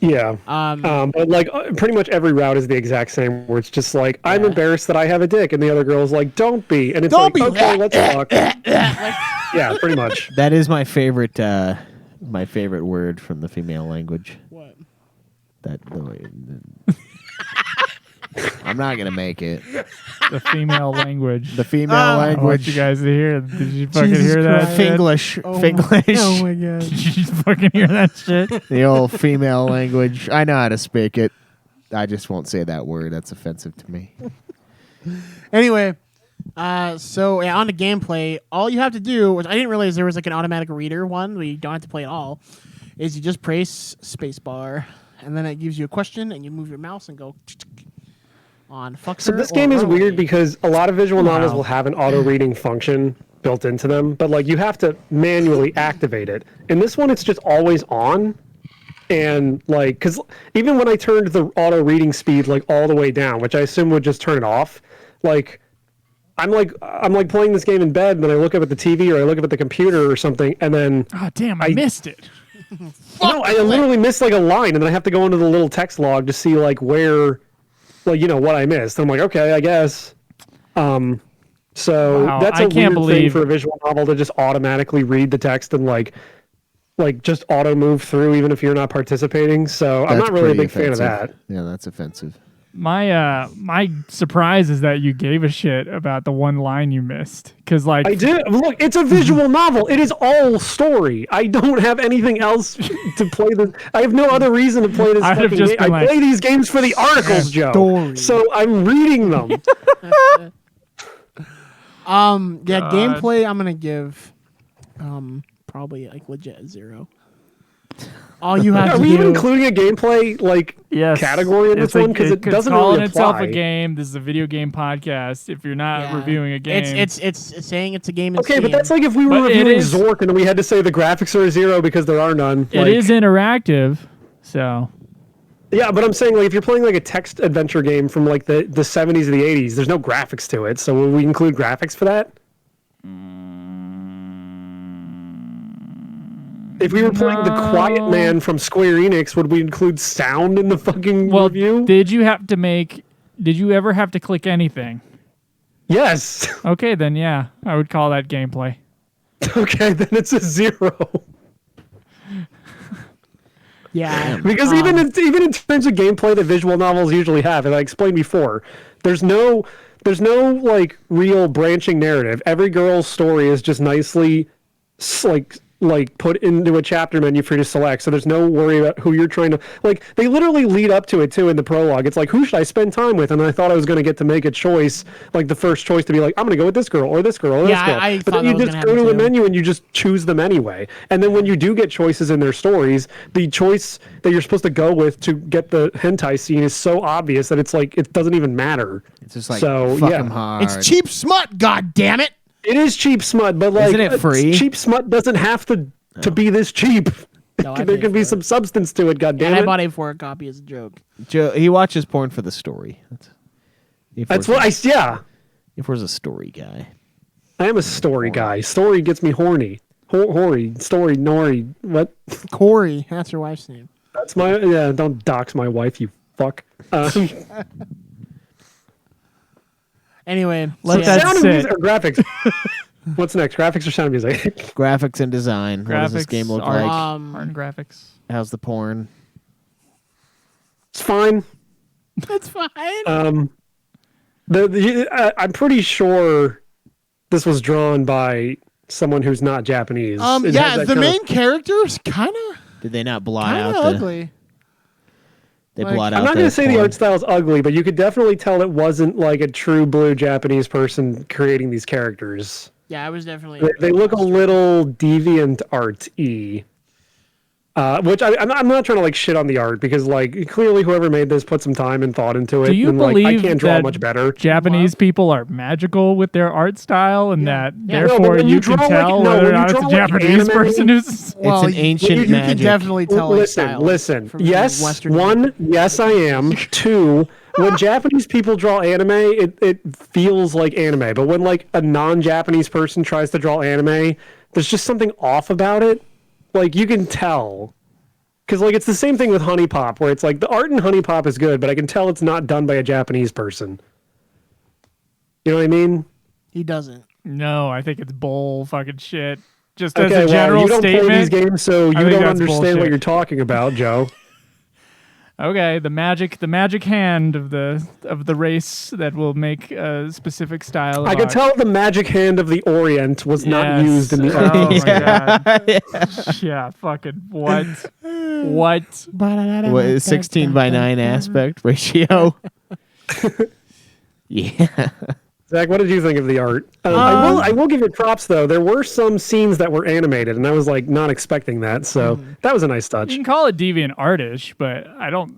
S6: Yeah. But like pretty much every route is the exact same, where it's just like, I'm embarrassed that I have a dick, and the other girl's like, don't be, and it's
S2: Don't
S6: like,
S2: be.
S6: okay, let's fuck. Yeah, pretty much.
S7: That is my favorite word from the female language.
S2: What?
S7: That the way. I'm not gonna make it.
S8: The female language.
S7: The female
S2: Ah.
S8: I want
S7: language.
S8: you guys to hear. Did you fucking
S2: Jesus
S8: hear that?
S2: Christ.
S8: shit?
S7: Finglish.
S2: Oh
S7: Finglish.
S2: Oh my god.
S8: Did you fucking hear that shit?
S7: The old female language. I know how to speak it. I just won't say that word. That's offensive to me.
S2: Anyway, so yeah, on the gameplay, all you have to do, which I didn't realize there was like an automatic reader one where you don't have to play at all, is you just press spacebar, and then it gives you a question, and you move your mouse and go on fuck
S6: So
S2: her
S6: this
S2: or
S6: game is
S2: run
S6: weird
S2: away.
S6: because a lot of visual novels will have an auto reading function built into them, but like you have to manually activate it. In this one, it's just always on. And like, because even when I turned the auto reading speed like all the way down, which I assume would just turn it off, like I'm like playing this game in bed, and then I look up at the TV or I look up at the computer or something, and then
S8: Oh damn! I missed it.
S6: no, I literally miss like a line, and then I have to go into the little text log to see like where like, what I missed. I'm like, okay, I guess. So
S8: Wow,
S6: that's
S8: I
S6: a
S8: can't
S6: weird thing
S8: believe-
S6: for a visual novel to just automatically read the text and like just auto move through even if you're not participating. So I'm
S7: That's
S6: not really a
S7: pretty
S6: big fan of
S7: offensive.
S6: that.
S7: Yeah, that's offensive.
S8: My surprise is that you gave a shit about the one line you missed. Because, like,
S6: I did. Look, it's a visual novel. It is all story. I don't have anything else to play this. I have no other reason to play this
S8: I'd have
S6: fucking
S8: just
S6: game.
S8: been
S6: I
S8: like,
S6: play these games for the articles, Joe.
S2: story.
S6: So I'm reading them.
S2: Yeah, gameplay I'm gonna give probably like legit 0. All you have
S6: Are
S2: to
S6: we
S2: do
S6: even including a gameplay
S8: yes,
S6: category in this one? Because it doesn't
S8: calling
S6: really
S8: itself
S6: apply.
S8: a game. This is a video game podcast. If you're not
S2: Yeah.
S8: reviewing a game,
S2: It's saying it's a game. In
S6: Okay, but
S2: Steam.
S6: that's like if we were
S8: But it
S6: reviewing
S8: is-
S6: Zork and we had to say the graphics are 0 because there are none.
S8: it is interactive. So
S6: Yeah, but I'm saying like if you're playing like a text adventure game from like the 70s or the 80s, there's no graphics to it. So will we include graphics for that? If we were playing The Quiet Man from Square Enix, would we include sound in the fucking
S8: well,
S6: review?
S8: did you ever have to click anything?
S6: Yes.
S8: Okay, then yeah, I would call that gameplay.
S6: Okay, then it's a 0.
S2: yeah,
S6: Because even in terms of gameplay that visual novels usually have, as I explained before, there's no like real branching narrative. Every girl's story is just nicely like put into a chapter menu for you to select. So there's no worry about who you're trying to like. They literally lead up to it too in the prologue. It's like, who should I spend time with? And I thought I was going to get to make a choice, like the first choice to be like, I'm going to go with this girl or this girl or
S2: Yeah,
S6: this girl.
S2: I
S6: But
S2: thought
S6: then you
S2: that was
S6: just
S2: gonna
S6: go to
S2: happen
S6: the
S2: too.
S6: menu and you just choose them anyway. And then when you do get choices in their stories, the choice that you're supposed to go with to get the hentai scene is so obvious that it's like it doesn't even matter.
S7: It's just like
S6: So,
S7: fuck
S6: yeah.
S7: him hard.
S2: it's cheap smut. God damn it!
S6: It is cheap smut, but like
S7: Isn't it free?
S6: cheap smut doesn't have to be this cheap.
S2: No, I
S6: There
S2: paid
S6: can be
S2: for
S6: some
S2: it.
S6: substance to it. God damn
S2: And I
S6: it!
S2: bought a 4 copy as a joke.
S7: Joe, he watches porn for the story.
S6: That's what I. Yeah,
S7: If we're a story guy.
S6: I am a story guy. Story gets me horny. Hoary. Story. Nori. What?
S2: Corey, that's your wife's name.
S6: That's my. Yeah. Don't dox my wife, you fuck.
S2: Anyway,
S8: Let
S2: so
S8: that
S6: sound of
S8: sit.
S6: music or graphics. What's next? Graphics or sound music?
S7: Graphics and design. What does this
S8: Graphics,
S7: game look
S8: art,
S7: like?
S8: art and graphics.
S7: How's the porn?
S6: It's fine.
S2: it's fine.
S6: I'm pretty sure this was drawn by someone who's not Japanese. It has
S2: yeah,
S6: that
S2: the
S6: kind of-
S2: main character's kind
S7: Did they not blot out the?
S2: ugly.
S7: They
S2: Like-
S7: blot out.
S6: I'm not
S7: the
S6: going to say the
S7: porn?
S6: art style is ugly, but you could definitely tell it wasn't like a true blue Japanese person creating these characters.
S2: Yeah, I was definitely.
S6: They look a little deviant art-y. Which I'm not trying to like shit on the art because like clearly whoever made this put some time and thought into it.
S8: Do you
S6: and,
S8: believe
S6: like, I can't draw
S8: that
S6: much better?
S8: Japanese people are magical with their art style, and that
S2: Yeah.
S6: No, but
S8: therefore
S6: when
S8: you
S6: you
S8: can
S6: draw, like-
S8: tell
S6: no,
S8: whether
S6: when
S8: or
S6: you
S8: not it's a
S6: draw, like,
S8: Japanese
S6: anime-
S8: person who's.
S7: It's
S2: Well,
S7: an ancient
S2: you
S7: magic.
S2: can definitely tell. like, style
S6: Listen.
S2: from
S6: Yes,
S2: Western.
S6: one, yes, I am. Two, when Japanese people draw anime, it feels like anime. But when like a non-Japanese person tries to draw anime, there's just something off about it. Like you can tell. Because like it's the same thing with Honey Pop, where it's like the art in Honey Pop is good, but I can tell it's not done by a Japanese person. You know what I mean?
S2: He doesn't.
S8: No, I think it's bull fucking shit. Just
S6: Okay,
S8: as a general
S6: you don't
S8: statement.
S6: play these games, so you
S8: think
S6: don't
S8: that's
S6: understand
S8: bullshit.
S6: what you're talking about, Joe.
S8: Okay, the magic hand of the race that will make a specific style. Of
S6: I could
S8: art.
S6: tell the magic hand of the Orient was not
S8: Yes.
S6: used in the
S8: Oh
S6: art.
S8: my god. Yeah, fucking what? What?
S7: What is 16 by 9 aspect ratio? Yeah.
S6: Zach, what did you think of the art? I will give it props though. There were some scenes that were animated, and I was like not expecting that. So that was a nice touch.
S8: You can call it deviant artish, but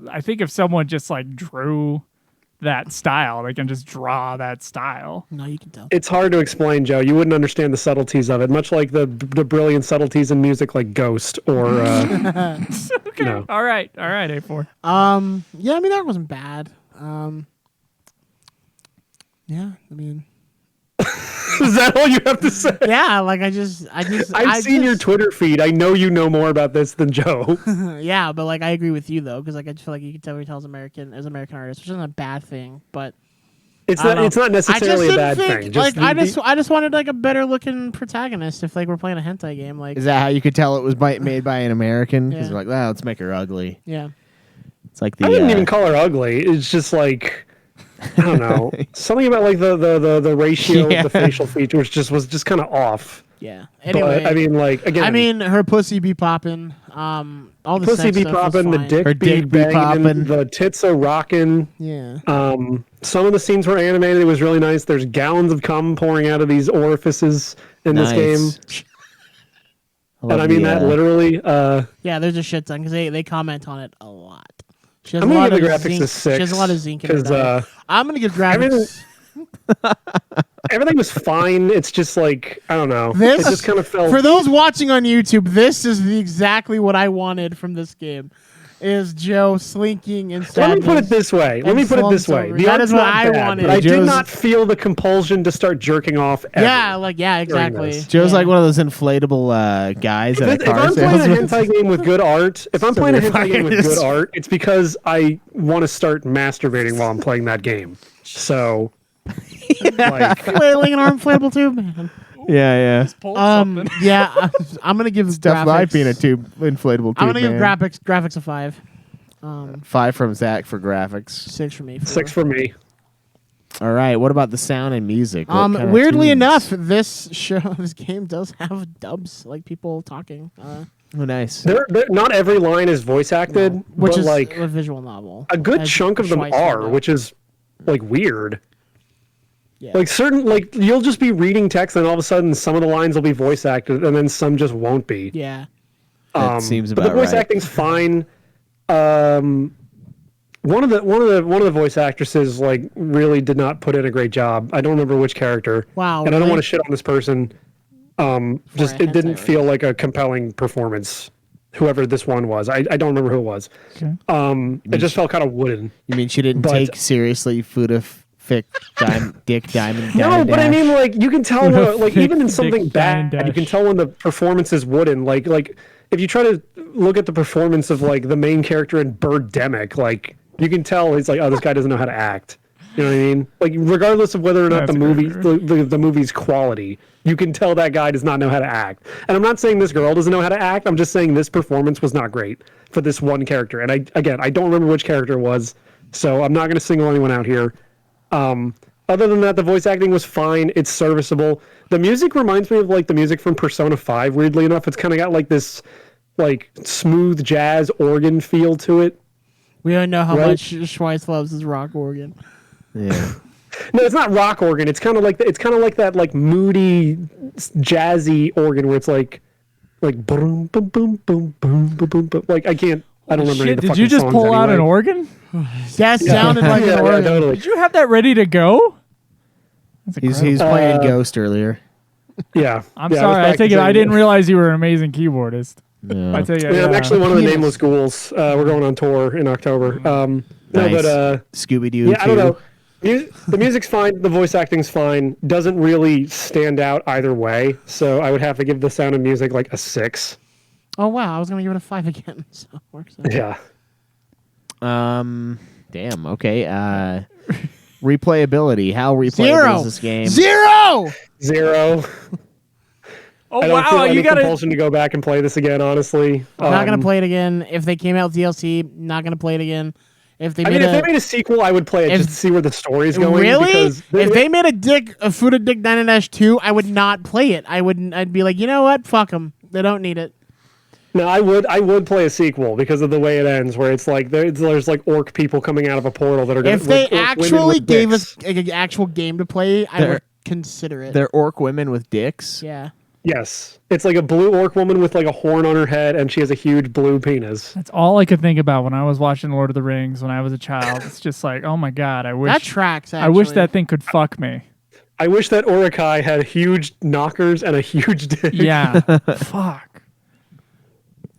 S8: I think if someone just like drew that style, they can just draw that style.
S2: No, you can tell.
S6: It's hard to explain, Joe. You wouldn't understand the subtleties of it, much like the brilliant subtleties in music like Ghost or.
S8: Okay.
S6: No.
S8: All right, A4.
S2: Yeah, I mean that wasn't bad. Yeah, I mean,
S6: Is that all you have to say?
S2: Yeah, like
S6: I've seen your Twitter feed. I know you know more about this than Joe.
S2: Yeah, but like I agree with you though, because like I just feel like you can tell he tells American artist, which isn't a bad thing, but
S6: It's
S2: I don't
S6: not. It's
S2: know.
S6: not necessarily a bad thing.
S2: Like I just wanted like a better looking protagonist if like we're playing a hentai game. Like
S7: Is that how you could tell it was made by an American? Because
S2: Yeah.
S7: they're like, well, let's make her ugly.
S2: yeah,
S7: It's like the.
S6: I didn't even call her ugly. It's just like I don't know, something about like the ratio
S7: Yeah.
S6: of the facial features was just kind of off.
S2: yeah. Anyway,
S6: But I mean, like again,
S2: I mean, her pussy be popping. All the
S6: pussy
S2: sex
S6: be
S2: stuff was
S6: popping, the
S2: fine.
S6: dick
S7: Her
S6: be
S7: dick be
S6: banging,
S7: popping.
S6: the tits are rocking.
S2: Yeah.
S6: Some of the scenes were animated. It was really nice. There's gallons of cum pouring out of these orifices in this game, and I mean that literally.
S2: Yeah, there's a shit ton because they comment on it a lot. She has
S6: I'm
S2: a
S6: gonna
S2: lot
S6: give the
S2: of
S6: graphics
S2: zinc.
S6: a 6.
S2: She has a lot of zinc in her
S6: 'cause,
S2: diet. I'm gonna give graphics.
S6: everything was fine. It's just like I don't know.
S2: This
S6: it just kind of felt.
S2: For those watching on YouTube, this is exactly what I wanted from this game. Is Joe slinking and
S6: Let me put it
S2: sadness
S6: this way. Let
S2: and
S6: me put it
S2: slumps
S6: this way.
S2: over.
S6: The
S2: That
S6: art's
S2: is what
S6: not
S2: I
S6: bad,
S2: wanted.
S6: but I did
S7: Joe's-
S6: not feel the compulsion to start jerking off. Ever.
S2: Yeah, exactly.
S6: this.
S7: Joe's
S2: Yeah.
S7: like one of those inflatable guys at a
S6: If
S7: car
S6: I'm playing a
S7: salesman.
S6: hentai game with good art, if I'm
S7: So
S6: playing a
S7: you're
S6: hentai game with
S7: fine.
S6: good art, it's because I want to start masturbating while I'm playing that game. So, like,
S2: Flailing an arm inflatable tube, man.
S7: Yeah.
S2: Yeah, I'm gonna give
S7: Stuff life
S2: graphics.
S7: being a inflatable tube.
S2: I'm gonna give
S7: man.
S2: graphics a 5.
S7: 5 from Zach for graphics.
S2: 6 for me.
S6: 6 for me.
S7: All right. What about the sound and music? What kind of
S2: Weirdly
S7: tunes?
S2: enough, this game does have dubs, like people talking,
S7: Oh, nice.
S6: Not every line is voice acted,
S2: which
S6: but
S2: is
S6: like
S2: a visual novel.
S6: a good
S2: as
S6: chunk of them
S2: Schweitz
S6: are,
S2: pointed out.
S6: which is like weird.
S2: Yeah.
S6: Like certain, like you'll just be reading text, and all of a sudden some of the lines will be voice acted, and then some just won't be.
S2: Yeah.
S7: That seems
S6: But the
S7: about
S6: voice
S7: right.
S6: acting's fine. One of the voice actresses like really did not put in a great job. I don't remember which character.
S2: Wow,
S6: And I don't
S2: really?
S6: want to shit on this person. Just
S2: a
S6: it didn't
S2: hentai
S6: feel like a compelling performance. Whoever this one was, I don't remember who it was.
S8: Okay.
S6: It just felt kind of wooden.
S7: You mean she didn't
S6: But-
S7: take seriously Futa Fix Dick Diamond?
S6: No,
S7: Dine and
S6: but I
S7: Dash?
S6: mean, like you can tell, like even in something
S8: Dick, Dine and
S6: bad, you can
S8: Dash.
S6: tell when the performance is wooden. Like if you try to look at the performance of like the main character in Birdemic, like you can tell he's like, oh, this guy doesn't know how to act. You know what I mean? Like regardless of whether or not
S8: That's
S6: the
S8: a
S6: movie,
S8: great
S6: the movie's quality, you can tell that guy does not know how to act. And I'm not saying this girl doesn't know how to act. I'm just saying this performance was not great for this one character. And I don't remember which character it was, so I'm not going to single anyone out here. Other than that, the voice acting was fine. It's serviceable. The music reminds me of like the music from Persona 5. Weirdly enough, it's kind of got like this like smooth jazz organ feel to it.
S2: We don't know how
S6: Right.
S2: much Schweitz loves his rock organ.
S7: Yeah.
S6: No, it's not rock organ. It's kind of like that like moody, jazzy organ where it's like boom boom boom boom boom boom boom. boom. Like I don't remember any
S8: Shit,
S6: of the
S8: did
S6: fucking
S8: you just
S6: songs
S8: pull out an
S6: anyway.
S8: organ?
S2: That sounded like
S6: Yeah,
S2: an
S6: yeah,
S2: organ.
S6: totally.
S8: Did you have that ready to go? That's
S7: He's
S8: incredible.
S7: playing Ghost earlier.
S6: Yeah,
S8: I'm
S6: yeah,
S8: sorry. I take it. I
S6: practicing.
S8: didn't realize you were an amazing keyboardist.
S7: Yeah.
S8: I take it.
S6: Yeah, I'm
S8: yeah.
S6: actually one of the
S2: Yes.
S6: nameless ghouls. We're going on tour in October. No,
S7: Nice.
S6: but
S7: Scooby Doo.
S6: yeah, I don't know. The music's fine. The voice acting's fine. Doesn't really stand out either way. So I would have to give The Sound of Music like a 6.
S2: Oh wow, I was gonna give it a 5 again. So it works out.
S6: Yeah.
S7: Damn. Okay. Replayability. How replayable
S2: Zero.
S7: is this game?
S2: 0.
S6: 0.
S8: Oh
S6: I don't feel
S8: wow!
S6: any
S8: You got to.
S6: compulsion to go back and play this again. Honestly,
S2: Not gonna play it again. If they came out with DLC, not gonna play it again. If they
S6: I
S2: made
S6: mean, if
S2: a
S6: they made a sequel, I would play it
S2: if-
S6: just to see where the story's going.
S2: really,
S6: Because
S2: if they made a Futa Dick Dine and Dash 2, I would not play it. I'd be like, you know what? Fuck them. They don't need it.
S6: no, I would play a sequel because of the way it ends, where it's like there's like orc people coming out of a portal that are going
S2: If they actually gave us an actual game to play, I
S7: They're-
S2: would consider it.
S7: They're orc women with dicks.
S2: Yeah.
S6: Yes, it's like a blue orc woman with like a horn on her head, and she has a huge blue penis.
S8: That's all I could think about when I was watching Lord of the Rings when I was a child. It's just like, oh my god! I wish
S2: That tracks. Actually.
S8: I wish that thing could fuck me.
S6: I wish that Urukai had huge knockers and a huge dick.
S8: Yeah. Fuck.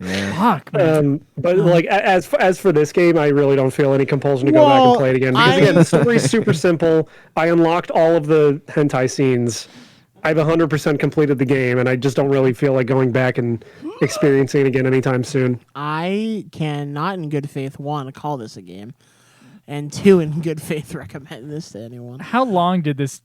S8: Fuck, man.
S6: But like as for this game, I really don't feel any compulsion to go back and play it again because again, the story's super simple. I unlocked all of the hentai scenes. I've 100% completed the game, and I just don't really feel like going back and experiencing it again anytime soon.
S2: I cannot, in good faith, one, call this a game, and two, in good faith, recommend this to anyone.
S8: How long did this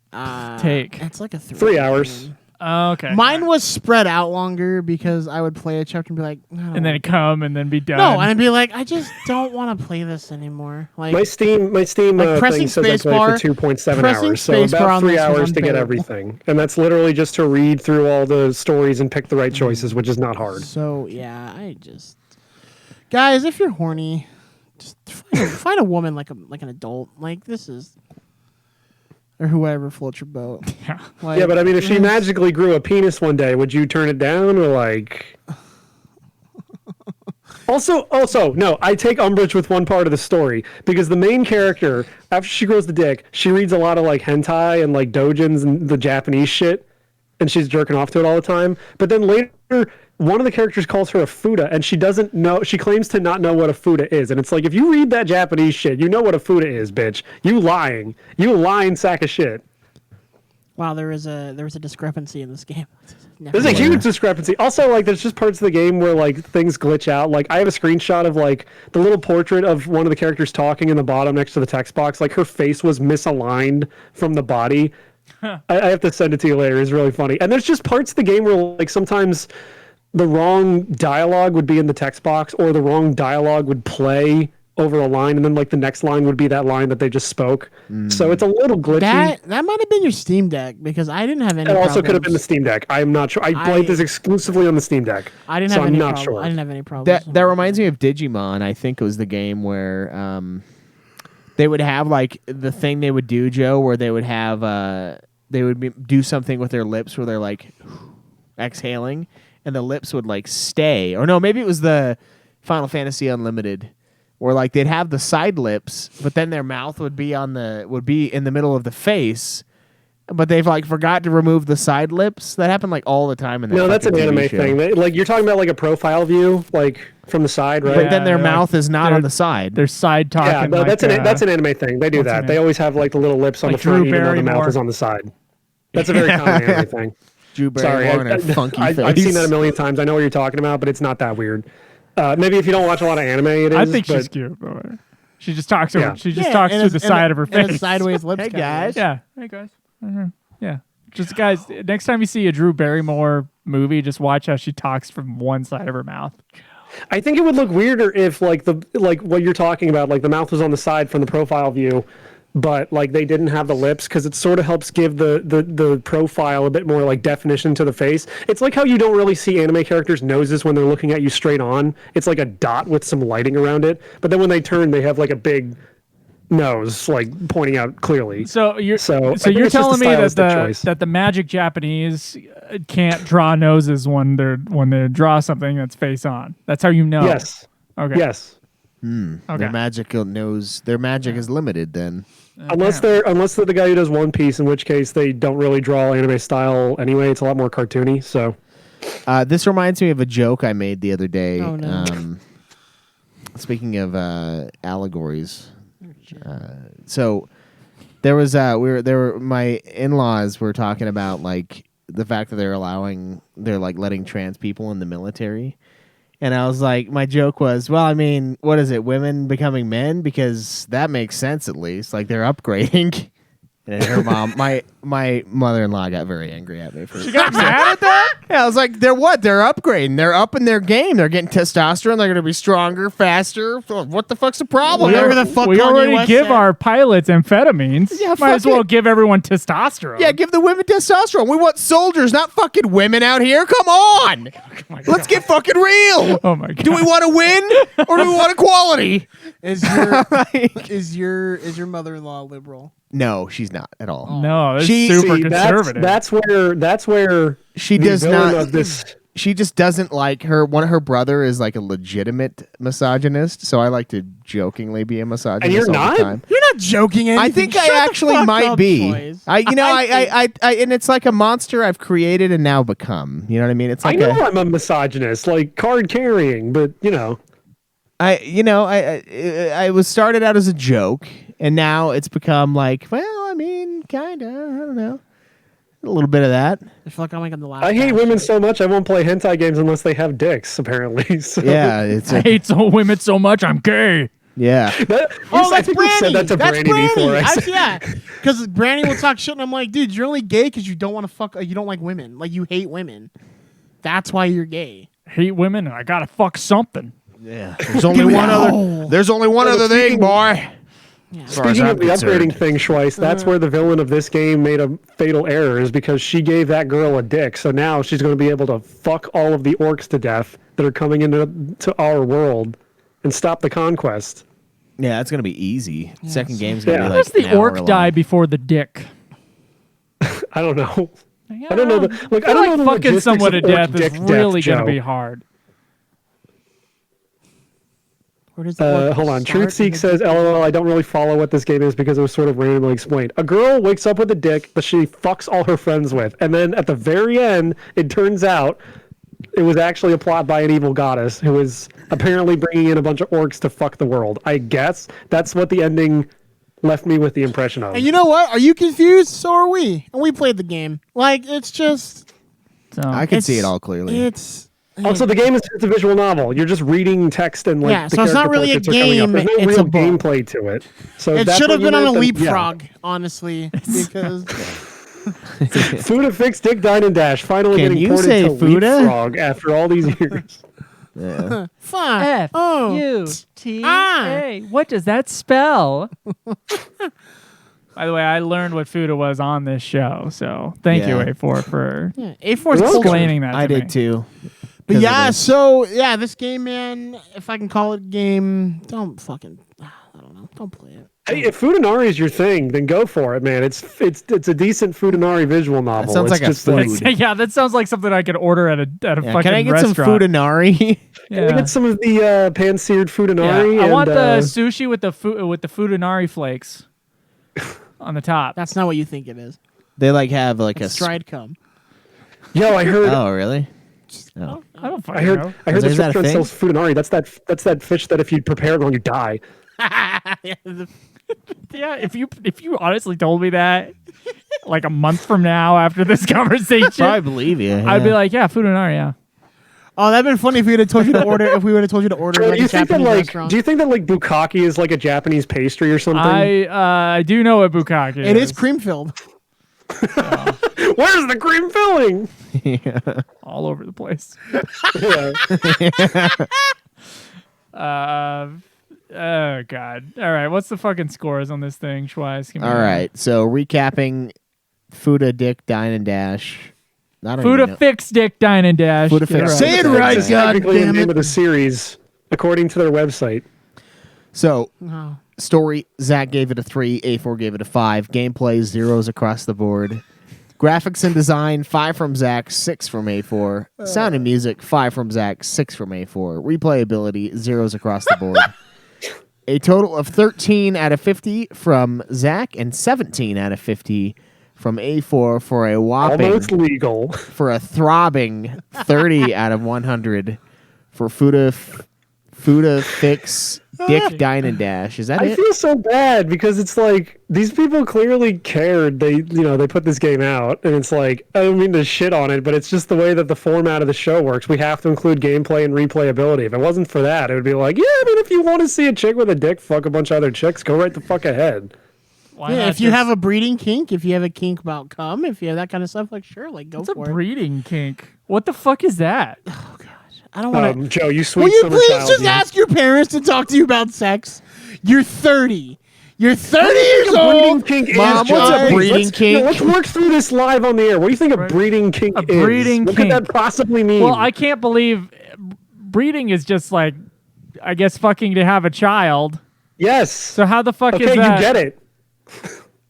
S8: take?
S2: It's like a
S6: 3 hours.
S8: Oh, okay.
S2: Mine was spread out longer because I would play a chapter and be like,
S8: And then come and then be done.
S2: no, and I'd be like, I just don't want to play this anymore. Like
S6: My Steam
S2: like pressing
S6: thing says I played for 2.7 hours, so about 3 hours to get everything, and that's literally just to read through all the stories and pick the right choices, which is not hard.
S2: So yeah, I just guys, if you're horny, just find a woman like an adult. Like this is. Or whoever floats your boat.
S8: Yeah.
S2: Like,
S6: Yeah, but I mean, if she magically grew a penis one day, would you turn it down or like? Also, no, I take umbrage with one part of the story because the main character, after she grows the dick, she reads a lot of like hentai and like doujins and the Japanese shit, and she's jerking off to it all the time. But then later, one of the characters calls her a futa, and she doesn't know. She claims to not know what a futa is, and it's like if you read that Japanese shit, you know what a futa is, bitch. You lying sack of shit.
S2: Wow, there was a discrepancy in this game.
S6: There's a huge discrepancy. Also, like, there's just parts of the game where like things glitch out. Like, I have a screenshot of like the little portrait of one of the characters talking in the bottom next to the text box. Like, her face was misaligned from the body. I have to send it to you later. It's really funny. And there's just parts of the game where like sometimes the wrong dialogue would be in the text box, or the wrong dialogue would play over a line, and then like the next line would be that line that they just spoke. So it's a little glitchy.
S2: That might have been your Steam Deck because I didn't have any.
S6: It also
S2: problems.
S6: could have been the Steam Deck. I'm not sure. I played this exclusively on the Steam Deck.
S2: I didn't
S6: so
S2: have
S6: I'm
S2: any
S6: not
S2: problem.
S6: sure.
S2: I didn't have any problems.
S7: That reminds me of Digimon. I think it was the game where they would have like the thing they would do, Joe, where they would have do something with their lips where they're like exhaling, and the lips would like stay. Or no, maybe it was the Final Fantasy Unlimited, where like they'd have the side lips, but then their mouth would be in the middle of the face. But they've like forgot to remove the side lips. That happened like all the time in that.
S6: No, that's an
S7: fucking TV
S6: anime
S7: show.
S6: thing. Like you're talking about like a profile view, like from the side, right?
S7: But then their
S8: Yeah,
S7: mouth is not
S8: they're-
S7: on the side.
S8: They're side talking.
S6: Yeah, no,
S8: like,
S6: that's an anime thing. They do
S8: what's her
S6: that.
S8: name?
S6: They always have like the little lips on
S8: Like
S6: the front,
S8: Drew
S6: even though the mouth
S8: Barrymore.
S6: is on the side. That's a very common anime thing.
S7: Drew
S6: Sorry,
S7: Barrymore and her funky face.
S6: I've seen that a million times. I know what you're talking about, but it's not that weird. Maybe if you don't watch a lot of anime, it is.
S8: I think
S6: but
S8: she's cute. But she just talks.
S6: Yeah.
S8: She just talks
S2: and
S8: through
S2: it's-
S8: the side of her
S2: and
S8: face.
S2: it's sideways lips.
S7: Hey,
S2: kinda.
S7: guys.
S8: Yeah. Hey guys. Yeah. Just guys. Next time you see a Drew Barrymore movie, just watch how she talks from one side of her mouth.
S6: I think it would look weirder if like what you're talking about, like the mouth was on the side from the profile view, but like they didn't have the lips, because it sort of helps give the profile a bit more like definition to the face. It's like how you don't really see anime characters' noses when they're looking at you straight on. It's like a dot with some lighting around it, but then when they turn, they have like a big nose like pointing out clearly.
S8: So you're
S6: I think
S8: you're
S6: it's just a
S8: telling me that
S6: stylistic choice.
S8: the magic Japanese can't draw noses when they draw something that's face on. That's how you know.
S6: Yes.
S8: Okay.
S6: Yes.
S8: Okay.
S7: Their magic is limited then.
S6: Unless they're the guy who does One Piece, in which case they don't really draw anime style anyway. It's a lot more cartoony. So
S7: This reminds me of a joke I made the other day.
S2: Oh, no.
S7: Speaking of allegories, so there was my in-laws were talking about like the fact that they're like letting trans people in the military. And I was like, my joke was, well, I mean, what is it? Women becoming men? Because that makes sense, at least. Like, they're upgrading. And her mom, my mother-in-law got very angry at me for
S8: You got mad at that?
S7: Yeah, I was like, they're what? They're upgrading. They're up in their game. They're getting testosterone. They're going to be stronger, faster. What the fuck's the problem?
S2: Whatever the fuck
S8: we
S2: Kanye
S8: already
S2: West
S8: give
S2: said.
S8: our pilots amphetamines.
S7: Yeah,
S8: Might as
S7: fuck
S8: well
S7: it.
S8: give everyone testosterone.
S7: Yeah, give the women testosterone. We want soldiers, not fucking women out here. Come on. Let's get fucking real.
S8: Oh my god.
S7: Do we want to win or do we want equality?
S2: Is your mother-in-law liberal?
S7: No, she's not at all.
S8: No, that's
S7: She-
S8: super
S6: see,
S8: conservative.
S6: that's where
S7: She
S6: the
S7: does
S6: villain
S7: not.
S6: of this
S7: she just doesn't like her. One of her brother is like a legitimate misogynist, so I like to jokingly be a misogynist.
S6: And you're
S7: all
S6: not?
S7: the time.
S2: You're not joking.
S7: I
S2: Anything.
S7: think
S2: Shut
S7: I
S2: the
S7: actually
S2: fuck
S7: might
S2: up,
S7: be.
S2: Choice.
S7: I and it's like a monster I've created and now become. You know what I mean? It's like
S6: I know I'm a misogynist, like card carrying, but
S7: I was started out as a joke, and now it's become like, well, I mean, kind of. I don't know, a little bit of that.
S2: I feel like I'm like on the last.
S6: I hate
S2: batch.
S6: women so much I won't play hentai games unless they have dicks. Apparently, so.
S7: Yeah, it's
S8: I hate so women so much. I'm gay.
S7: yeah.
S2: Oh,
S6: I
S2: that's
S6: think you said
S2: Brandy.
S6: that to
S2: That's
S6: Brandy before.
S2: Yeah, because Brandy will talk shit, and I'm like, dude, you're only gay because you don't want to fuck. You don't like women. Like you hate women. That's why you're gay.
S8: Hate women, and I gotta fuck something.
S7: Yeah. There's only one other. There's only one other thing, boy. As far as
S6: Speaking
S7: I'm
S6: of the
S7: concerned.
S6: upgrading thing, Schweiss, that's where the villain of this game made a fatal error, is because she gave that girl a dick. So now she's going to be able to fuck all of the orcs to death that are coming into our world and stop the conquest.
S7: Yeah, it's gonna be easy. Second game's
S6: Yeah.
S7: gonna be
S8: How
S7: like
S8: does the
S7: an hour
S8: orc
S7: long.
S8: die before the dick?
S6: I don't know.
S8: Yeah,
S6: I don't know.
S8: I feel like
S6: the
S8: fucking
S6: logistics
S8: someone to
S6: of orc
S8: death is
S6: dick
S8: really
S6: Joe.
S8: gonna be hard.
S2: Where does the
S6: Hold on.
S2: start
S6: TruthSeek
S2: and
S6: says, LOL, I don't really follow what this game is because it was sort of randomly explained. A girl wakes up with a dick that she fucks all her friends with. And then at the very end, it turns out it was actually a plot by an evil goddess who was apparently bringing in a bunch of orcs to fuck the world. I guess that's what the ending left me with the impression of.
S2: And you know what? Are you confused? So are we. And we played the game. Like it's just.
S8: So
S7: I can see
S2: It's-
S7: it all clearly.
S2: It's.
S6: Also, the game is just a visual novel. You're just reading text and like
S2: Yeah,
S6: the
S2: so it's not
S6: character
S2: really a
S6: portraits are coming up.
S2: game,
S6: There's no
S2: it's
S6: real
S2: a book.
S6: gameplay to it. So
S2: It
S6: that's
S2: should have
S6: what you
S2: been on a
S6: meant, then yeah.
S2: leapfrog, honestly, because
S6: Futa Fix Dick Dine and Dash finally
S7: Can
S6: getting
S7: you
S6: ported
S7: say
S6: to
S7: Futa?
S6: Leapfrog after all these years.
S7: Yeah.
S2: fine.
S8: F-U-T-A. What does that spell? By the way, I learned what Futa was on this show, so thank you,
S7: Yeah.
S8: A4, for
S2: Yeah, A4's
S6: Welcome.
S8: explaining that to
S7: I
S8: me.
S7: did too.
S2: But
S7: 'Cause
S2: yeah,
S7: of this.
S2: so yeah, this game, man. If I can call it a game, don't fucking. I don't know. Don't play it.
S6: Hey, if Futanari is your thing, then go for it, man. It's a decent Futanari visual novel.
S7: sounds
S6: It's
S7: like a
S6: just
S7: food.
S8: Yeah, that sounds like something I could order at a
S7: Yeah,
S8: fucking
S7: can I get
S8: restaurant.
S7: some Futanari?
S6: Can
S8: Yeah.
S6: we get some of the pan-seared Futanari?
S8: Yeah, I want
S6: and,
S8: the sushi with the Futanari flakes on the top.
S2: That's not what you think it is.
S7: They like have like a.
S2: Stride cum.
S6: Yo, I heard.
S7: Oh really? Oh.
S8: I don't
S6: I
S8: fucking
S6: heard.
S8: know.
S6: I heard
S7: Is
S6: this
S7: that a
S6: restaurant
S7: thing?
S6: sells Futanari. That's that fish that if you prepare it wrong, you die.
S8: Yeah, if you honestly told me that like a month from now after this conversation,
S7: Probably believe you.
S8: I'd be like, yeah, Futanari, yeah.
S2: Oh, that'd been funny if we would have told you to order. If we would have told you to order
S6: Do
S2: like
S6: you
S2: a
S6: think that
S2: Japanese
S6: like?
S2: restaurant.
S6: Do you think that like bukkake is like a Japanese pastry or something?
S8: I do know what bukkake is.
S2: It is cream filled.
S6: Where's the cream filling?
S8: all over the place.
S6: Yeah.
S8: Oh god. All right, what's the fucking scores on this thing, Schweiss? Give me
S7: All
S8: that.
S7: right. So recapping, Futa Dick Dine and Dash. I don't even
S8: Futa
S7: know.
S8: Fix Dick Dine and Dash.
S7: Futa
S8: Get
S7: Fix.
S2: Say it
S7: Futa
S2: right,
S7: Fix.
S2: God
S6: Technically the
S2: damn
S6: name
S2: it.
S6: of the series, according to their website.
S7: So
S2: Oh.
S7: story, Zach gave it a 3, A4 gave it a 5. Gameplay, 0s across the board. Graphics and design, 5 from Zach, 6 from A4. Sound and music, 5 from Zach, 6 from A4. Replayability, 0s across the board. A total of 13 out of 50 from Zach and 17 out of 50 from A4 for a whopping,
S6: Almost legal.
S7: for a throbbing 30 out of 100 for Futa Fix Dick Dine and Dash. Is that
S6: I
S7: it?
S6: feel so bad because it's like these people clearly cared. They put this game out, and it's like I don't mean to shit on it, but it's just the way that the format of the show works. We have to include gameplay and replayability. If it wasn't for that, it would be like, yeah, I mean, if you want to see a chick with a dick fuck a bunch of other chicks, go right the fuck ahead.
S8: Why
S2: Yeah,
S8: not
S2: if you
S8: just-
S2: have a breeding kink, if you have a kink about cum, if you have that kind of stuff, like sure, like go
S8: It's a
S2: for it.
S8: breeding kink. What the fuck is that?
S2: I don't want to.
S6: Joe, you sweet
S2: Will you
S6: summer
S2: please
S6: child.
S2: just
S6: you.
S2: ask your parents to talk to you about sex? You're 30. You're 30
S6: What do you
S2: years
S6: think a breeding
S2: old.
S6: kink is,
S7: Mom,
S6: Joe?
S7: what's a
S6: Please,
S7: breeding
S6: let's-
S7: kink?
S6: Let's work through this live on the air. What do you think a breeding kink
S8: A breeding
S6: is? What
S8: kink.
S6: could that possibly mean?
S8: Well, I can't believe breeding is just like, I guess, fucking to have a child.
S6: yes.
S8: So how the fuck
S6: Okay,
S8: is
S6: you
S8: that?
S6: get it.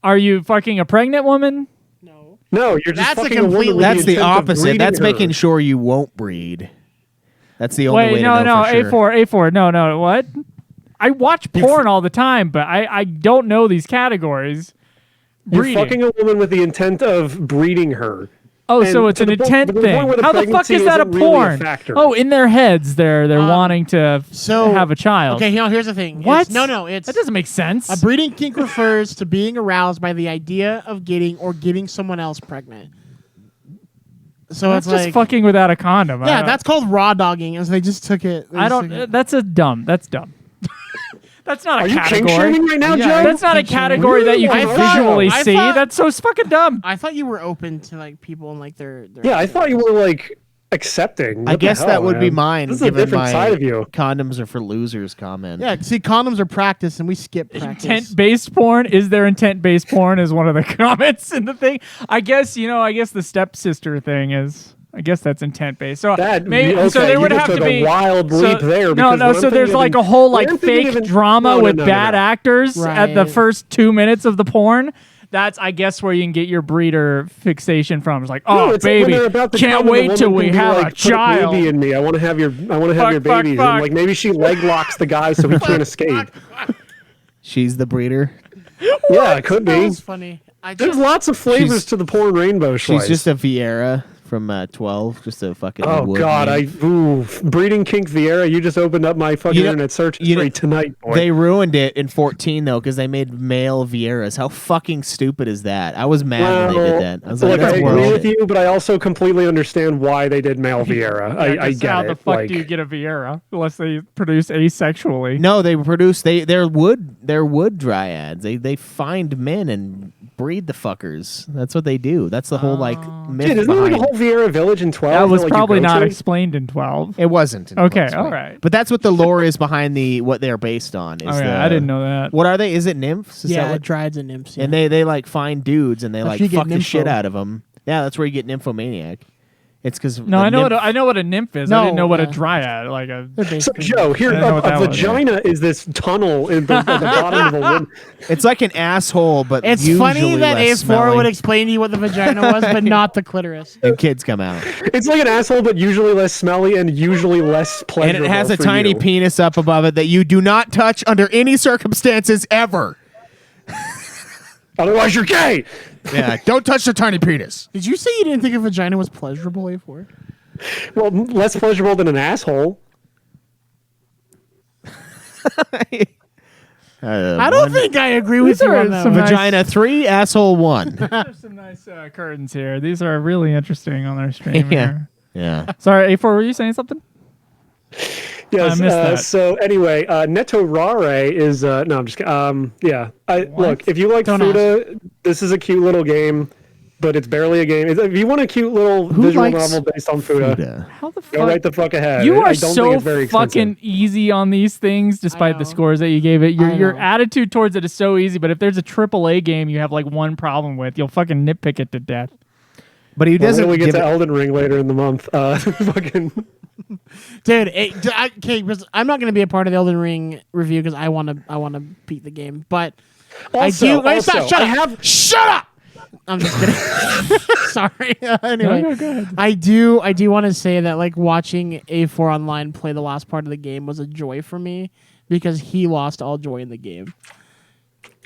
S8: Are you fucking a pregnant woman?
S6: No, No, you're just
S2: That's a
S6: fucking a woman
S2: completely-
S6: with
S7: That's the
S6: intent of
S7: opposite.
S6: breeding
S7: That's
S6: her.
S7: making sure you won't breed. That's the only way
S8: Wait,
S7: to
S8: no,
S7: know
S8: no,
S7: for sure.
S8: A4, no, what? I watch porn all the time, but I don't know these categories.
S6: You're
S8: Breeding.
S6: fucking a woman with the intent of breeding her.
S8: Oh,
S6: And
S8: so it's
S6: to
S8: an
S6: the point-
S8: intent
S6: to the point
S8: thing.
S6: where the
S8: How the fuck
S6: pregnancy
S8: is that a
S6: isn't really a
S8: porn?
S6: factor.
S8: Oh, in their heads, they're wanting to have a child.
S2: Okay, here's the thing.
S8: What?
S2: It's
S8: That doesn't make sense.
S2: a breeding kink refers to being aroused by the idea of getting someone else pregnant. So
S8: That's
S2: it's
S8: just
S2: like
S8: fucking without a condom.
S2: yeah, that's called raw dogging, and so they just took it. they
S8: I
S2: just took
S8: don't.
S2: it.
S8: That's dumb. That's dumb. That's not
S6: Are
S8: a
S6: you kink
S8: category.
S6: shaming right now,
S2: Yeah,
S6: Joe?
S8: That's not a category that you
S6: Really?
S8: can
S6: I thought-
S8: visually
S2: I
S8: see.
S2: thought-
S8: That's so fucking dumb.
S2: I thought you were open to like people and like their
S6: Yeah, I thought you were like accepting.
S7: I
S6: What the
S7: guess
S6: hell,
S7: that would be
S6: man?
S7: mine.
S6: This is a
S7: given
S6: different
S7: my
S6: side of you.
S7: Condoms are for losers comment.
S2: Yeah, see, condoms are practice, and we skip practice.
S8: Intent-based porn. Is there intent-based porn? Is one of the comments in the thing. I guess the stepsister thing is. I guess that's intent-based. So
S6: That
S8: maybe
S6: okay,
S8: so there
S6: you
S8: would
S6: just
S8: have
S6: took
S8: to be
S6: a wild leap there.
S8: No,
S6: because
S8: no.
S6: what I'm
S8: So there's
S6: thinking
S8: like
S6: of-
S8: a whole
S6: what
S8: like
S6: I'm thinking
S8: fake
S6: of-
S8: drama
S6: no,
S8: with
S6: no,
S8: bad
S6: no.
S8: actors at the
S2: Right.
S8: first 2 minutes of the porn. That's I guess where you can get your breeder fixation from. It's like,
S6: No,
S8: oh
S6: it's like when
S8: baby,
S6: they're about to
S8: can't
S6: come and the
S8: wait till
S6: woman
S8: we
S6: can be
S8: have
S6: like,
S8: a
S6: "Put
S8: child.
S6: baby in me. I want to have your
S8: Fuck,
S6: babies.
S8: fuck.
S6: And like maybe she leg locks the guy so he can't escape.
S7: She's the breeder.
S6: Yeah, it could
S2: That
S6: be.
S2: was funny. I
S6: There's
S2: just
S6: lots of flavors
S7: She's-
S6: to the porn rainbow.
S7: She's
S6: Schweiss.
S7: just a Vieira from 12. Just a fucking.
S6: Oh
S7: wood
S6: God,
S7: name.
S6: breeding kink Vieira. You just opened up my fucking
S7: You know-
S6: internet search
S7: you know-
S6: history tonight, boy.
S7: They ruined it in 14 though because they made male Vieiras. How fucking stupid is that? I was mad when they did that. I was like,
S6: look,
S7: that's
S6: I agree with
S7: bullshit.
S6: you, but I also completely understand why they did male Vieira. I
S8: Just
S6: get
S8: how
S6: it.
S8: the fuck
S6: like,
S8: do you get a Vieira unless they produce asexually?
S7: No, they produce they're wood dryads. They find men and breed the fuckers. That's what they do. That's the whole like myth
S6: dude, isn't there like
S7: behind
S6: a whole Vieira village in 12?
S8: That was
S6: like, you
S8: probably
S6: go
S8: not
S6: to?
S8: explained in 12.
S7: It wasn't. in
S8: Okay,
S7: Bloodsport.
S8: all right.
S7: But that's what the lore is behind what they're based on. Is
S8: Okay,
S7: the-
S8: I didn't know that.
S7: What are they? Is it nymphs? Is that
S2: yeah,
S7: what-
S2: dryads and nymphs. Yeah.
S7: And they like find dudes and they
S2: That's
S7: like
S2: where you get
S7: fuck the shit
S2: nympho.
S7: out of them. Yeah, that's where you get nymphomaniac. It's because
S8: No, I know what a nymph is. I
S2: No,
S8: didn't know what a
S2: yeah.
S8: dryad like a.
S2: They're
S6: So,
S2: basically
S6: Joe, here,
S8: I know
S6: a
S8: what that was.
S6: vagina is this tunnel at the bottom of a woman.
S7: It's like an asshole, but
S2: It's
S7: usually
S2: funny that
S7: less
S2: A4
S7: smelly.
S2: would explain to you what the vagina was, but not the clitoris.
S7: and kids come out.
S6: It's like an asshole, but usually less smelly and usually less
S7: And
S6: pleasurable.
S7: it has a
S6: for
S7: tiny
S6: you.
S7: penis up above it that you do not touch under any circumstances ever.
S6: Otherwise, you're gay.
S7: Yeah, don't touch the tiny penis.
S2: Did you say you didn't think a vagina was pleasurable, A4?
S6: Well, less pleasurable than an asshole.
S2: I don't think I agree with
S8: These
S2: you
S8: are
S2: on that.
S8: some
S2: one.
S8: nice-
S7: Vagina 3, asshole 1.
S8: There's some nice curtains here. These are really interesting on our stream
S7: Yeah.
S8: here.
S7: Yeah.
S8: Sorry, A4, were you saying something?
S6: Yes.
S8: I missed that.
S6: So anyway, Neto Rare is no. I'm just yeah. Look, if you like
S2: Don't
S6: Futa, this is a cute little game, but it's barely a game. If you want a cute little visual
S7: likes
S6: novel based on Futa,
S7: Futa?
S8: How the
S6: go
S8: fuck?
S6: right the fuck ahead.
S8: You
S6: I
S8: are
S6: don't think
S8: so
S6: it's very expensive.
S8: fucking easy on these things, despite the
S2: know.
S8: scores that you gave it.
S2: I
S8: Your
S2: know.
S8: attitude towards it is so easy, but if there's a AAA game you have like one problem with, you'll fucking nitpick it to death.
S7: But he
S6: Well,
S7: doesn't
S6: when we get
S7: give
S6: to
S7: it,
S6: Elden Ring later in the month. Fucking.
S2: Dude, okay, because I'm not going to be a part of the Elden Ring review because I want to beat the game, but
S6: Also,
S2: I do. Wait, stop,
S6: also,
S2: shut
S6: I
S2: up!
S6: have-
S2: Shut up! I'm just kidding. Sorry. Anyway,
S8: No, go ahead.
S2: I do want to say that like watching A4 online play the last part of the game was a joy for me because he lost all joy in the game.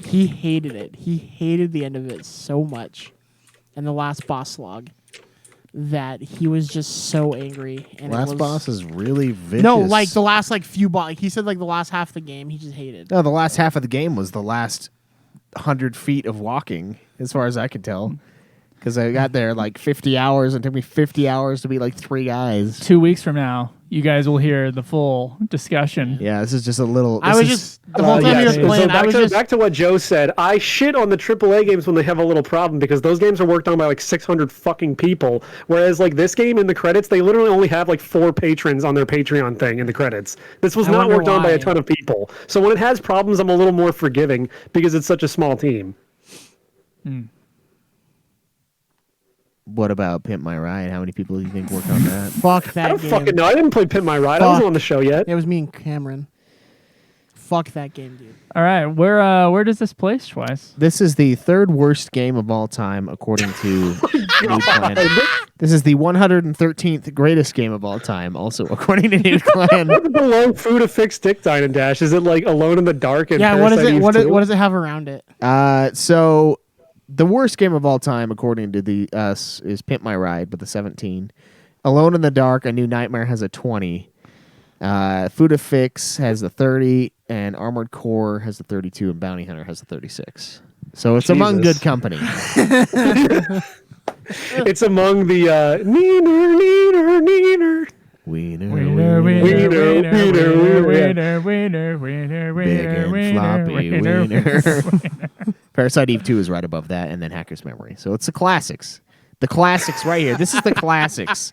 S2: He hated it. He hated the end of it so much, and the last boss log, that he was just so angry. And it
S7: last
S2: was,
S7: boss is really vicious.
S2: no, like the last like few boss. Like he said, like the last half of the game, he just hated.
S7: No, the last half of the game was the last 100 feet of walking, as far as I could tell. Because I got there like 50 hours, and it took me 50 hours to be like 3 guys.
S8: 2 weeks from now, you guys will hear the full discussion.
S7: Yeah, this is just a little.
S2: I was just the whole time he was
S6: So
S2: playing. I was just
S6: back to what Joe said. I shit on the AAA games when they have a little problem because those games are worked on by like 600 fucking people. Whereas like this game in the credits, they literally only have like 4 patrons on their Patreon thing in the credits. This was
S2: I
S6: not
S2: wonder
S6: worked on by
S2: why.
S6: a ton of people. So when it has problems, I'm a little more forgiving because it's such a small team.
S7: What about Pimp My Ride? How many people do you think worked on that?
S2: fuck that
S6: I don't
S2: game.
S6: fucking know. I didn't play Pimp My Ride. I wasn't
S2: Fuck.
S6: on the show yet.
S2: It was me and Cameron. Fuck that game, dude.
S8: All right, where does this place, Twice?
S7: This is the third worst game of all time, according to Nude Clan. This is the 113th greatest game of all time, also according to Nude Clan.
S6: Below Futa Fix Dine and Dash. Is it like Alone in the Dark and
S2: Yeah, what is
S6: Parasite
S2: it?
S6: Eve
S2: What
S6: 2?
S2: does it have around it?
S7: So the worst game of all time, according to the us, is Pimp My Ride with a 17. Alone in the Dark, A New Nightmare has a 20. Futa Fix has a 30, and Armored Core has a 32, and Bounty Hunter has a 36. So it's among
S6: Jesus.
S7: good company.
S6: It's among the neener.
S7: Wiener,
S8: Wiener,
S7: wiener,
S8: wiener,
S6: wiener,
S8: wiener, wiener, wiener,
S7: big and
S8: wiener,
S7: floppy
S8: wiener,
S7: wiener. Parasite Eve 2 is right above that, and then Hacker's Memory. So it's the classics. The classics right here. This is the classics.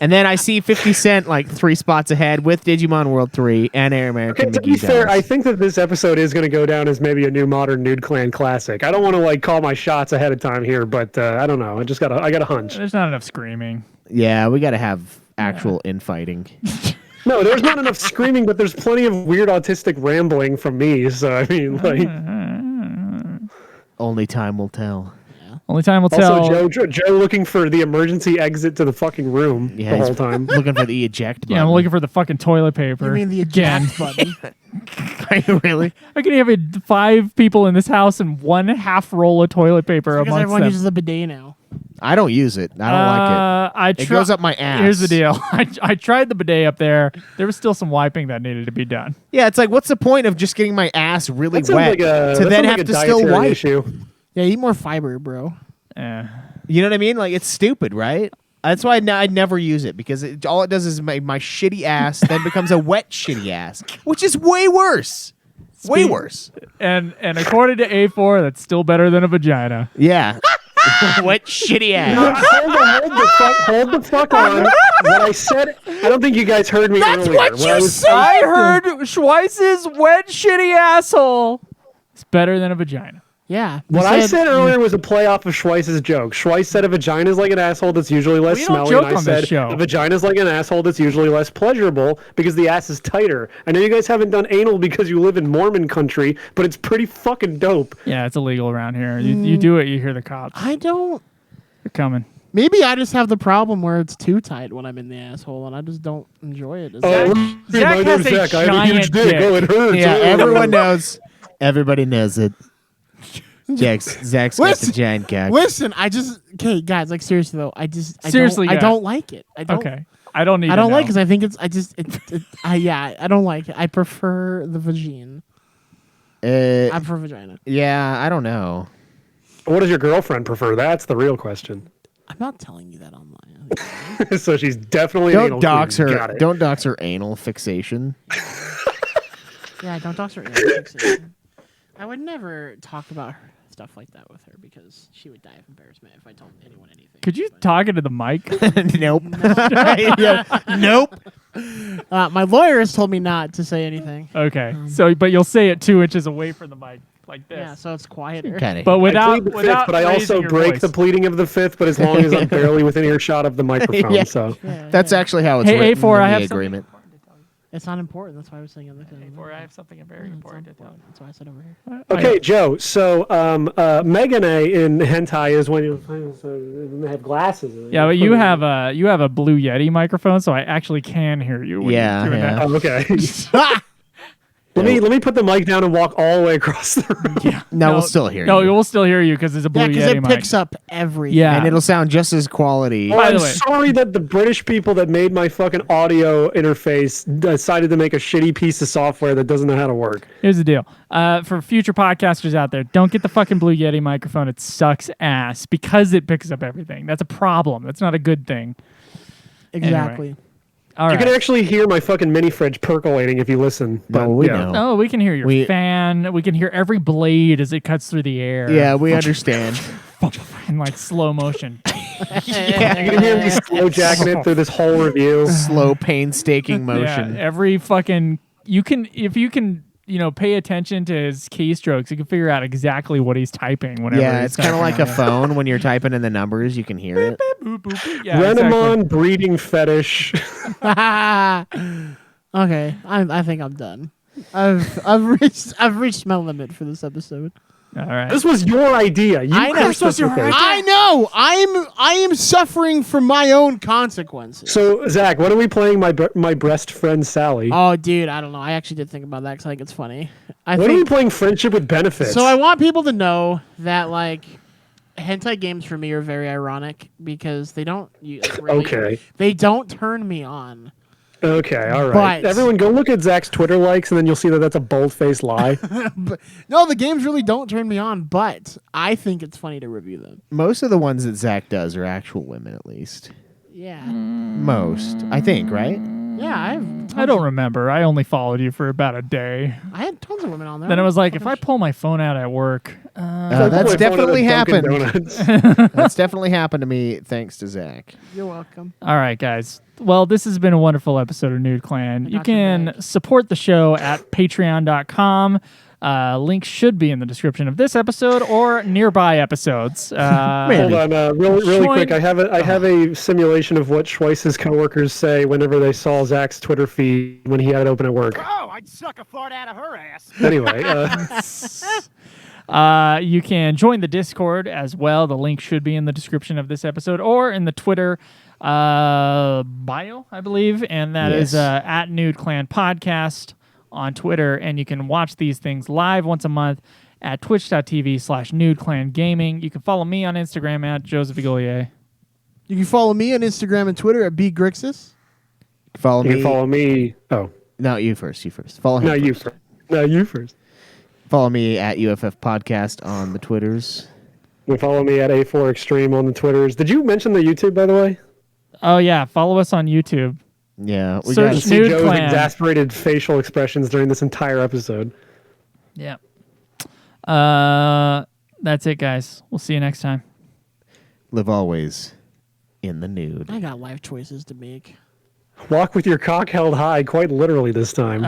S7: And then I see 50 Cent like 3 spots ahead with Digimon World 3 and Air American
S6: Okay, to be
S7: McGee
S6: fair,
S7: Dallas.
S6: I think that this episode is going to go down as maybe a new modern Nude Clan classic. I don't want to like call my shots ahead of time here, but I don't know. I got a hunch.
S8: There's not enough screaming.
S7: Yeah, we got to have actual infighting.
S6: No, there's not enough screaming, but there's plenty of weird autistic rambling from me. So I mean, like,
S7: Only time will tell.
S8: Only time will tell.
S6: also Joe looking for the emergency exit to the fucking room
S7: Yeah,
S6: the
S7: he's
S6: whole time.
S7: looking for the eject button.
S8: Yeah, I'm looking for the fucking toilet paper.
S2: You mean the
S8: again?
S2: eject button?
S7: Are you really?
S8: I can have 5 people in this house and 1 half roll of toilet paper
S2: Because
S8: amongst
S2: everyone
S8: them.
S2: uses a bidet now.
S7: I don't use it. I don't like it. It goes up my ass.
S8: Here's the deal. I tried the bidet up there. There was still some wiping that needed to be done.
S7: Yeah, it's like, what's the point of just getting my ass really
S6: That sounds
S7: wet
S6: like a,
S7: to
S6: that
S7: then
S6: sounds like
S7: have
S6: a
S7: to still
S6: dietary
S7: wipe?
S6: issue.
S2: Yeah, eat more fiber, bro.
S7: You know what I mean? Like, it's stupid, right? That's why I never use it, because all it does is make my shitty ass then becomes a wet shitty ass, which is way worse. Way worse.
S8: And according to A4, that's still better than a vagina.
S7: Yeah. Wet shitty ass.
S6: Hold the fuck on. What I said, I don't think you guys heard me
S7: That's
S6: earlier.
S7: what you said.
S8: I heard Schweiss's wet shitty asshole is better than a vagina.
S2: Yeah.
S6: What I said earlier was a play off of Schweiss's joke. Schweiss said a vagina is like an asshole that's usually less
S8: We don't
S6: smelly,
S8: joke
S6: and I
S8: on this
S6: said
S8: show.
S6: a vagina is like an asshole that's usually less pleasurable because the ass is tighter. I know you guys haven't done anal because you live in Mormon country, but it's pretty fucking dope.
S8: Yeah, it's illegal around here. You do it, you hear the cops.
S2: I don't.
S8: They're coming.
S2: Maybe I just have the problem where it's too tight when I'm in the asshole, and I just don't enjoy it. As
S8: Zach-
S2: much.
S8: Zach
S6: my
S8: has
S6: name's
S8: a
S6: Zach. I have a
S8: giant
S6: huge dick.
S8: dick.
S6: Oh, it hurts.
S7: Yeah,
S6: Oh.
S7: everyone knows. Everybody knows it. Zach's got the giant cock.
S2: Listen, okay, guys, like seriously though, I
S8: Seriously,
S2: I
S8: guys.
S2: don't like it. I don't.
S8: Okay. I don't need
S2: I don't
S8: to
S2: like
S8: know.
S2: because I think I don't like it. I prefer the vagina. I prefer vagina.
S7: Yeah, I don't know.
S6: What does your girlfriend prefer? That's the real question.
S2: I'm not telling you that online.
S6: So she's definitely an
S7: Don't
S6: anal
S7: dox
S6: queen.
S7: her.
S6: Got it.
S7: Don't dox her anal fixation.
S2: Yeah, don't talk to her. Fixation. I would never talk about stuff like that with her because she would die of embarrassment if I told anyone anything.
S8: Could you talk into the mic?
S7: Nope.
S2: Yeah, nope. My lawyer has told me not to say anything.
S8: Okay. So, but you'll say it 2 inches away from the mic, like this.
S2: Yeah, so it's quieter.
S7: Kind
S8: But
S6: I
S8: without,
S6: plead the
S8: without
S6: fifth, but I also
S8: raising your
S6: break
S8: voice.
S6: the pleading of the fifth. But as long as I'm barely within earshot of the microphone,
S7: Yeah.
S6: so
S7: That's actually how it's
S8: Hey,
S7: written
S8: A4,
S7: in
S8: I
S7: the
S8: have
S7: agreement.
S2: It's not important. That's why I was saying other things.
S8: A4, I have something very important to tell you.
S2: That's why I said over here.
S6: okay, Joe. So Megane in hentai is when you have glasses.
S8: Yeah, but you have a Blue Yeti microphone, so I actually can hear you. When
S7: Yeah,
S8: you're doing
S7: yeah.
S8: that.
S6: Oh, okay. Let me put the mic down and walk all the way across the room.
S8: Yeah.
S7: No, we'll still hear
S8: No,
S7: you.
S8: we'll still hear you because it's a Blue
S2: Yeah, because
S8: Yeti
S2: it
S8: mic.
S2: picks up everything.
S8: Yeah.
S7: And it'll sound just as quality.
S6: Oh,
S8: By
S6: I'm
S8: the way-
S6: sorry that the British people that made my fucking audio interface decided to make a shitty piece of software that doesn't know how to work.
S8: Here's the deal. For future podcasters out there, don't get the fucking Blue Yeti microphone. It sucks ass because it picks up everything. That's a problem. That's not a good thing.
S2: Exactly.
S8: All
S6: You
S8: right.
S6: can actually hear my fucking mini fridge percolating if you listen. But,
S7: we
S6: yeah.
S7: know.
S8: Oh, we can hear your
S7: We-
S8: fan. We can hear every blade as it cuts through the air.
S7: Yeah, we understand.
S8: In like slow motion.
S6: You can hear me slow jacking it through this whole review.
S7: Slow, painstaking motion.
S8: Yeah, every fucking if you can pay attention to his keystrokes, you can figure out exactly what he's typing whenever.
S7: Yeah,
S8: he's
S7: it's kind of
S8: typing
S7: like a
S8: on
S7: phone when you're typing in the numbers, you can hear it.
S8: it. Boop, boop, boop. Yeah,
S6: Renamon breeding fetish.
S2: Okay, I think I'm done. I've reached my limit for this episode.
S8: All right.
S6: This was your idea. You
S2: I know.
S6: cursed us with it.
S2: I know. I am suffering from my own consequences.
S6: So, Zach, when are we playing my breast friend Sally?
S2: Oh, dude, I don't know. I actually did think about that because I think it's funny.
S6: When are we playing Friendship with Benefits?
S2: So I want people to know that like hentai games for me are very ironic because they don't really, they don't turn me on.
S6: Okay, all right.
S2: But-
S6: Everyone go look at Zach's Twitter likes, and then you'll see that that's a bold-faced lie.
S2: But no, the games really don't turn me on, but I think it's funny to review them.
S7: Most of the ones that Zach does are actual women, at least.
S2: Yeah.
S7: Most, I think, right?
S2: Yeah,
S8: I don't remember. I only followed you for about a day.
S2: I had tons of women on there.
S8: Then it was like, if I pull my phone out at work,
S7: That's definitely happened.
S6: Donuts.
S7: That's definitely happened to me, thanks to Zach.
S2: You're welcome.
S8: all right, guys. Well, this has been a wonderful episode of Nude Clan. You
S2: got your
S8: can
S2: bag.
S8: support the show at patreon.com. Link should be in the description of this episode or nearby episodes.
S6: Hold on, really
S8: Join-
S6: quick. I have a simulation of what Schweiss's coworkers say whenever they saw Zach's Twitter feed when he had it open at work.
S9: Oh, I'd suck a fart out of her ass.
S6: Anyway,
S8: You can join the Discord as well. The link should be in the description of this episode or in the Twitter bio, I believe. And that is
S7: Yes.
S8: at Nude Clan Podcast on Twitter. And you can watch these things live once a month at twitch.tv/Nude Clan Gaming. You can follow me on Instagram at Joseph Vigolier.
S2: You can follow me on Instagram and Twitter at bgrixis.
S7: Follow
S6: you
S7: me.
S6: can follow me. Oh,
S7: No, you first. You first. Follow him.
S6: no, you
S7: first.
S6: first. No, you first.
S7: Follow me at UFF Podcast on the Twitters.
S6: You can follow me at A4 Extreme on the Twitters. Did you mention the YouTube, by the way?
S8: Oh, yeah. Follow us on YouTube.
S7: Yeah, we
S8: Search
S7: got
S6: See
S8: Nude
S6: Joe's
S8: Clan.
S6: exasperated facial expressions during this entire episode.
S8: Yeah. That's it, guys. We'll see you next time.
S7: live always in the nude.
S2: I got life choices to make.
S6: Walk with your cock held high, quite literally this time.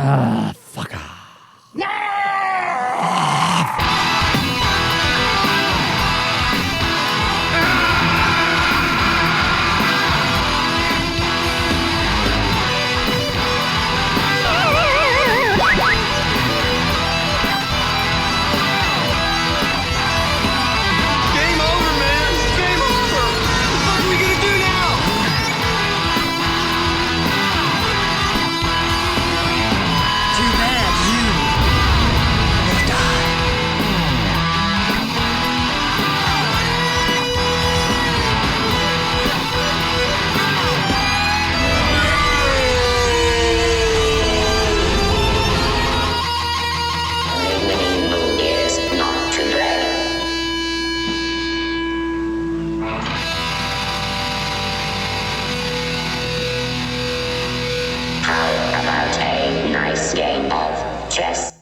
S8: Fuck off.